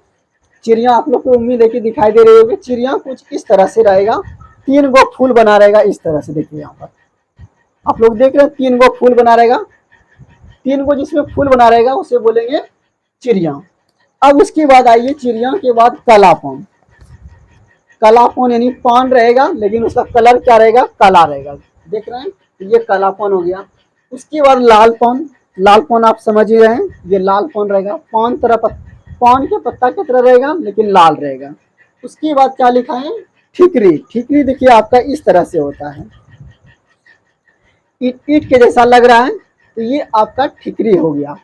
S1: चिड़िया आप लोग को उम्मीद है कि दिखाई दे रही होगी। चिड़िया कुछ इस तरह से रहेगा, 3 गो फूल बना रहेगा इस तरह से। देखिए यहाँ पर आप लोग देख रहे हैं 3 गो फूल बना रहेगा, 3 गो जिसमें फूल बना रहेगा उसे बोलेंगे चिड़िया। अब उसके बाद आइए चिड़िया के बाद कालापन। कालापन यानी पान रहेगा लेकिन उसका कलर क्या रहेगा? काला रहेगा। देख रहे हैं, ये कालापन हो गया। उसके बाद लालपन। लालपन आप समझ ही रहे हैं, ये लालपन रहेगा, पान के पत्ता की तरह रहेगा लेकिन लाल रहेगा। उसके बाद क्या लिखा है? ठिकरी। ठिकरी देखिए आपका इस तरह से होता है, ईट ईट के जैसा लग रहा है, तो ये आपका ठिकरी हो गया।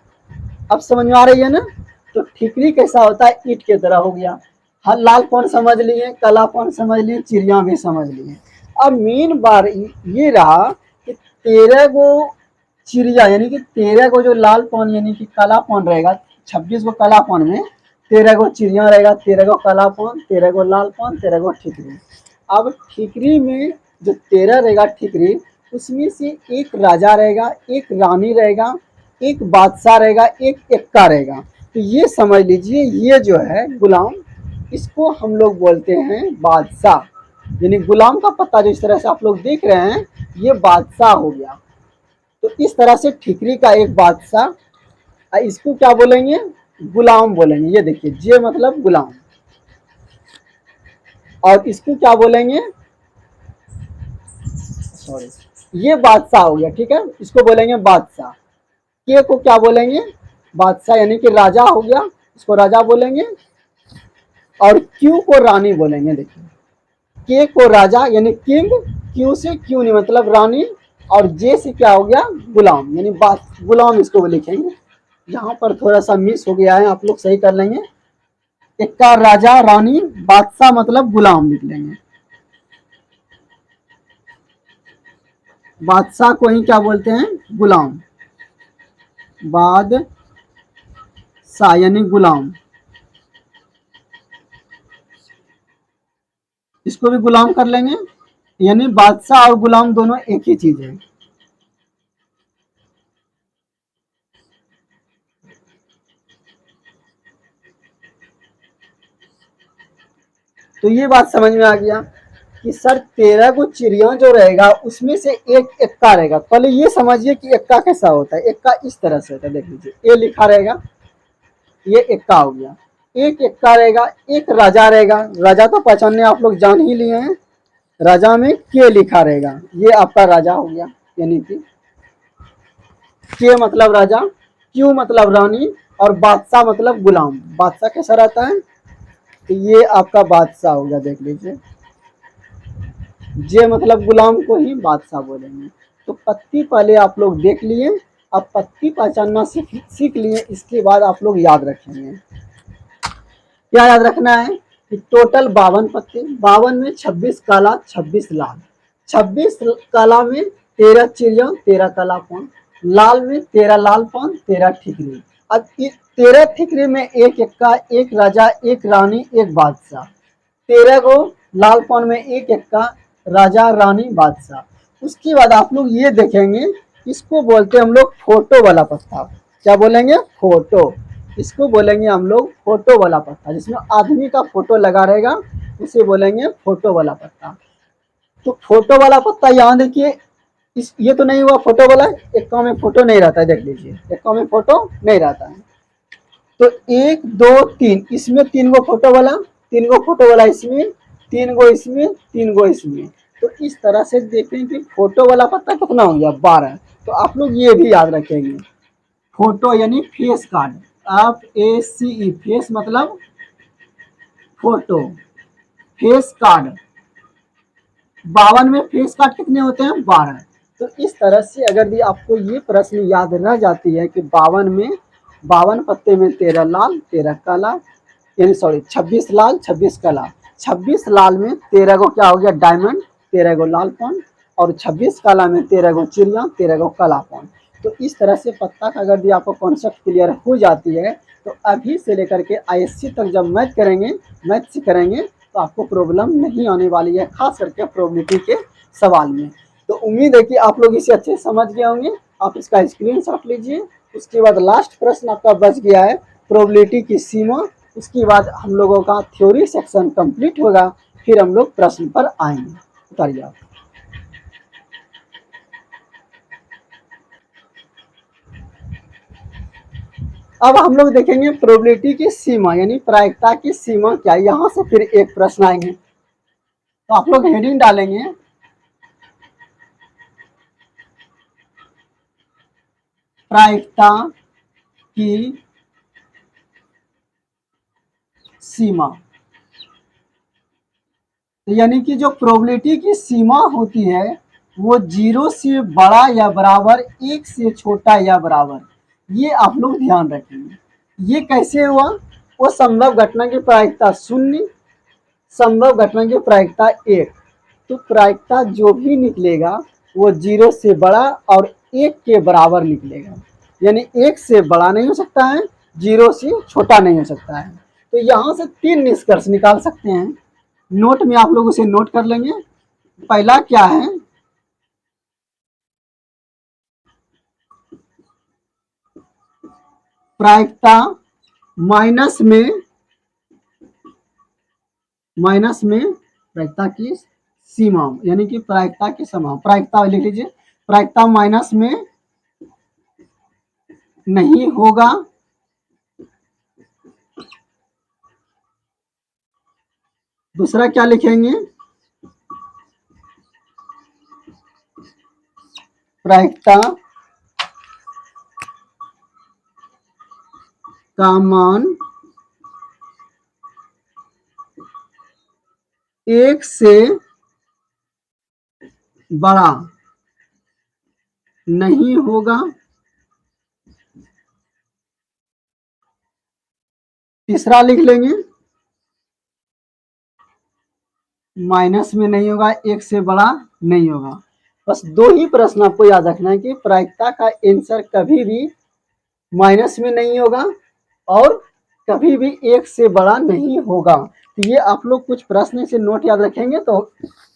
S1: अब समझ में आ रही है ना? तो ठिकरी कैसा होता है? ईट की तरह हो गया। हर लालपन समझ लिए, कालापन समझ लिए, चिड़िया भी समझ लिए। अब मेन बार ये रहा कि 13 गो चिड़िया यानी कि 13 गो जो लालपन यानी कि कालापन रहेगा, 26 गो कालापन में 13 गो चिड़िया रहेगा, 13 गो कालापन, 13 गो लालपन, 13 गो ठिकरी। अब ठिकरी में जो 13 रहेगा ठिकरी, उसमें से एक राजा रहेगा, एक रानी रहेगा, एक बादशाह रहेगा, एक एक्का रहेगा। तो ये समझ लीजिए ये जो है गुलाम, इसको हम लोग बोलते हैं बादशाह। यानी गुलाम का पत्ता जो इस तरह से आप लोग देख रहे हैं ये बादशाह हो गया। तो इस तरह से ठिकरी का एक बादशाह, इसको क्या बोलेंगे? गुलाम बोलेंगे। ये देखिए जे मतलब गुलाम, और इसको क्या बोलेंगे? सॉरी, ये बादशाह हो गया। ठीक है, इसको बोलेंगे बादशाह। के को क्या बोलेंगे? बादशाह यानी कि राजा हो गया, इसको राजा बोलेंगे। और क्यू को रानी बोलेंगे। देखिए के को राजा यानी किंग, क्यू से क्यू नहीं मतलब रानी, और जे से क्या हो गया? गुलाम यानी गुलाम इसको लिखेंगे। यहाँ पर थोड़ा सा मिस हो गया है, आप लोग सही कर लेंगे। एक का राजा रानी, बादशाह मतलब गुलाम लिख लेंगे। बादशाह को ही क्या बोलते हैं? गुलाम। बादशाह यानी गुलाम, इसको भी गुलाम कर लेंगे। यानी बादशाह और गुलाम दोनों एक ही चीज है। तो ये बात समझ में आ गया कि सर 13 को चिड़िया जो रहेगा उसमें से एक एक्का रहेगा। पहले ये समझिए कि एक्का कैसा होता है। एक्का इस तरह से होता है, देख लीजिए ए लिखा रहेगा, ये एक्का हो गया। एक एक्का रहेगा, एक राजा रहेगा। राजा तो पहचानने आप लोग जान ही लिए हैं, राजा में के लिखा रहेगा, ये आपका राजा हो गया। यानी कि के मतलब राजा, क्यू मतलब रानी, और बादशाह मतलब गुलाम। बादशाह कैसा रहता है? तो ये आपका बादशाह हो गया, देख लीजिए। जे मतलब गुलाम को ही बादशाह बोलेंगे। तो पत्ती पहले आप लोग देख लिए, अब पत्ती पहचानना सीख लिए, इसके बाद आप लोग याद रखेंगे। क्या याद रखना है कि टोटल 52 पत्ते, 52 में 26 काला 26 लाल, 26 काला में 13 चिड़िया 13 कालापन, लाल में 13 लालपन 13 ठिकरी, अब 13 ठिकरी में एक एक्का, एक राजा, एक रानी, एक बादशाह। 13 को लाल पान में एक एक्का, राजा, रानी, बादशाह। उसके बाद आप लोग ये देखेंगे, इसको बोलते हैं हम लोग फोटो वाला पत्ता। क्या बोलेंगे? फोटो। इसको बोलेंगे हम लोग फोटो वाला पत्ता, जिसमें आदमी का फोटो लगा रहेगा, उसे बोलेंगे फोटो वाला पत्ता। तो फोटो वाला पत्ता यहाँ देखिए, इस ये तो नहीं हुआ फोटो वाला, एक में फोटो नहीं रहता है, देख लीजिए एक में फोटो नहीं रहता है। तो 1 2 3, इसमें 3 गो फोटो वाला, 3 गो फोटो वाला इसमें, 3 गो इसमें, 3 गो इसमें। तो इस तरह से देखें कि फोटो वाला पत्ता कितना हो गया? 12। तो आप लोग ये भी याद रखेंगे, फोटो यानी फेस कार्ड, FACE, फेस मतलब फोटो, फेस कार्ड। 52 में फेस कार्ड कितने होते हैं? 12। तो इस तरह से अगर भी आपको ये प्रश्न याद रह जाती है कि 52 में, 52 पत्ते में 13 लाल 13 काला, यानी सॉरी 26 लाल 26 काला, 26 लाल में 13 को क्या हो गया? डायमंड, 13 को लाल पॉन, और 26 काला में 13 को चिड़िया, 13 को काला पॉन। तो इस तरह से पत्ता का अगर भी आपको कॉन्सेप्ट क्लियर हो जाती है, तो अभी से लेकर के ISC तक जब मैथ करेंगे, मैथ से करेंगे, तो आपको प्रॉब्लम नहीं आने वाली है, खास करके प्रोबेबिलिटी के सवाल में। तो उम्मीद है कि आप लोग इसे अच्छे से समझ गए होंगे। आप इसका स्क्रीनशॉट लीजिए। उसके बाद लास्ट प्रश्न आपका बच गया है, प्रोबेबिलिटी की सीमा। उसके बाद हम लोगों का थ्योरी सेक्शन कंप्लीट होगा, फिर हम लोग प्रश्न पर आएंगे। उतारिए आप। अब हम लोग देखेंगे प्रोबेबिलिटी की सीमा, यानी प्रायिकता की सीमा क्या है। यहाँ से फिर एक प्रश्न आएंगे, तो आप लोग हेडिंग डालेंगे, प्रायिकता की सीमा। यानी कि जो प्रोबेबिलिटी की सीमा होती है, वो 0 से बड़ा या बराबर, 1 से छोटा या बराबर, ये आप लोग ध्यान रखेंगे। ये कैसे हुआ? वो संभव घटना की प्रायिकता 0, संभव घटना की प्रायिकता 1। तो प्रायिकता जो भी निकलेगा वो 0 से बड़ा और 1 के बराबर निकलेगा। यानी 1 से बड़ा नहीं हो सकता है, 0 से छोटा नहीं हो सकता है। तो यहाँ से 3 निष्कर्ष निकाल सकते हैं। नोट में आप लोग उसे नोट कर लेंगे। पहला क्या है? प्रायिकता माइनस में, प्रायिकता की सीमा, यानी कि प्रायिकता की सीमा, प्रायिकता लिख लीजिए, प्रायिकता माइनस में नहीं होगा, दूसरा क्या लिखेंगे? प्रायिकता का मान 1 से बड़ा नहीं होगा, तीसरा लिख लेंगे माइनस में नहीं होगा, 1 से बड़ा नहीं होगा। बस 2 ही प्रश्न आपको याद रखना है कि प्रायिकता का आंसर कभी भी माइनस में नहीं होगा और कभी भी 1 से बड़ा नहीं होगा। तो ये आप लोग कुछ प्रश्न से नोट याद रखेंगे तो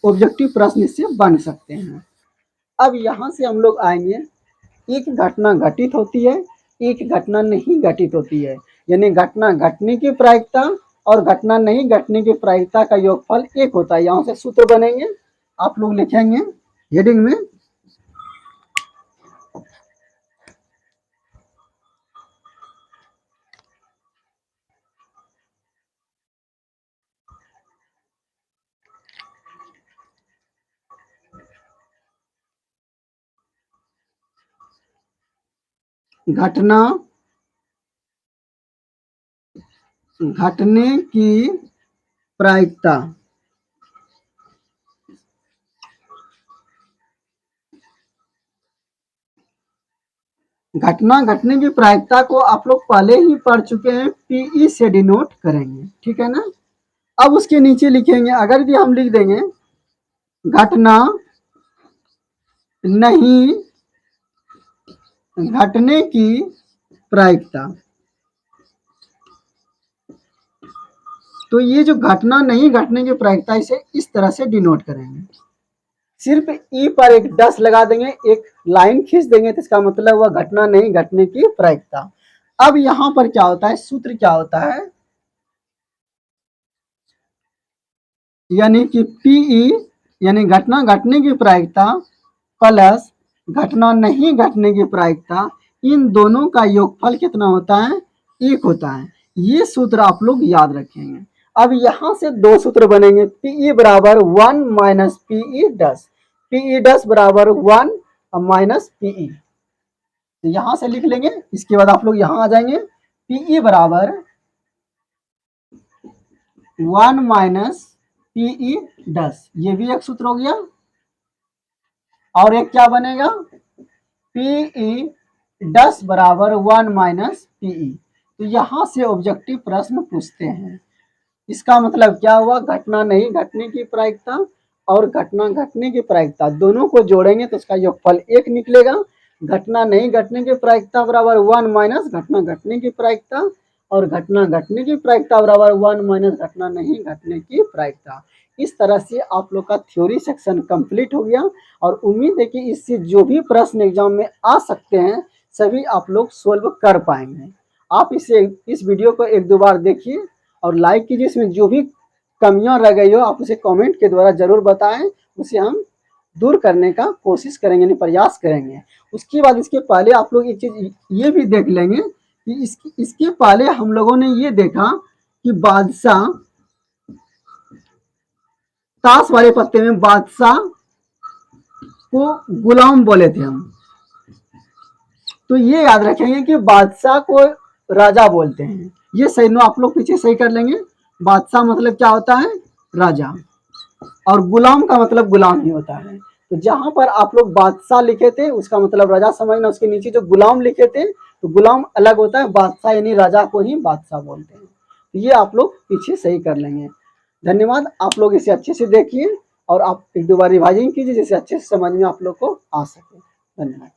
S1: ऑब्जेक्टिव प्रश्न इससे बन सकते हैं। अब यहाँ से हम लोग आएंगे, एक घटना घटित होती है, एक घटना नहीं घटित होती है। यानी घटना घटने की प्रायिकता और घटना नहीं घटने की प्रायिकता का योगफल 1 होता है। यहाँ से सूत्र बनेंगे, आप लोग लिखेंगे हेडिंग में, घटना घटने की प्रायिकता घटना घटने की प्रायिकता को आप लोग पहले ही पढ़ चुके हैं, PE से डिनोट करेंगे, ठीक है ना। अब उसके नीचे लिखेंगे, अगर भी हम लिख देंगे घटना नहीं घटने की प्रायिकता। तो ये जो घटना नहीं घटने की प्रायिकता, इसे इस तरह से डिनोट करेंगे। सिर्फ ई पर एक डस लगा देंगे, एक लाइन खींच देंगे, तो इसका मतलब वह घटना नहीं घटने की प्रायिकता। अब यहां पर क्या होता है, सूत्र क्या होता है, यानी कि पीई यानी घटना घटने की प्रायिकता प्लस घटना नहीं घटने की प्रायिकता, इन दोनों का योगफल कितना होता है, 1 होता है। ये सूत्र आप लोग याद रखेंगे। अब यहां से दो सूत्र बनेंगे, पीई बराबर 1 माइनस पीई डस, पीई डस बराबर 1 माइनस पीई। तो यहां से लिख लेंगे, इसके बाद आप लोग यहां आ जाएंगे, पीई बराबर 1 माइनस पीई डस, ये भी एक सूत्र हो गया। और एक क्या बनेगा, पीई डस बराबर 1 माइनस पीई। तो यहां से ऑब्जेक्टिव प्रश्न पूछते हैं, इसका मतलब क्या हुआ, घटना नहीं घटने की प्रायिकता और घटना घटने की प्रायिकता दोनों को जोड़ेंगे तो उसका योगफल 1 निकलेगा। घटना नहीं घटने की प्रायिकता बराबर 1 माइनस घटना घटने की प्रायिकता, और घटना घटने की प्रायिकता बराबर 1 माइनस घटना नहीं घटने की प्रायिकता। इस तरह से आप लोग का थ्योरी सेक्शन कंप्लीट हो गया, और उम्मीद है कि इससे जो भी प्रश्न एग्जाम में आ सकते हैं सभी आप लोग सोल्व कर पाएंगे। आप इस वीडियो को 1-2 बार देखिए और लाइक कीजिए। इसमें जो भी कमियां रह गई हो आप उसे कमेंट के द्वारा जरूर बताएं, उसे हम दूर करने का कोशिश करेंगे, यानी प्रयास करेंगे। उसके बाद इसके पहले आप लोग एक चीज ये भी देख लेंगे कि इसके पहले हम लोगों ने ये देखा कि बादशाह, ताश वाले पत्ते में बादशाह को गुलाम बोले थे हम। तो ये याद रखेंगे कि बादशाह को राजा बोलते हैं, ये सही नो आप लोग पीछे सही कर लेंगे। बादशाह मतलब क्या होता है, राजा, और गुलाम का मतलब गुलाम ही होता है। तो जहां पर आप लोग बादशाह लिखे थे उसका मतलब राजा समझना, उसके नीचे जो गुलाम लिखे थे तो गुलाम अलग होता है, बादशाह यानी राजा को ही बादशाह बोलते हैं। तो ये आप लोग पीछे सही कर लेंगे। धन्यवाद, आप लोग इसे अच्छे से देखिए और आप 1-2 बार रिवाइजिंग कीजिए जिससे अच्छे से समझ में आप लोग को आ सके। धन्यवाद।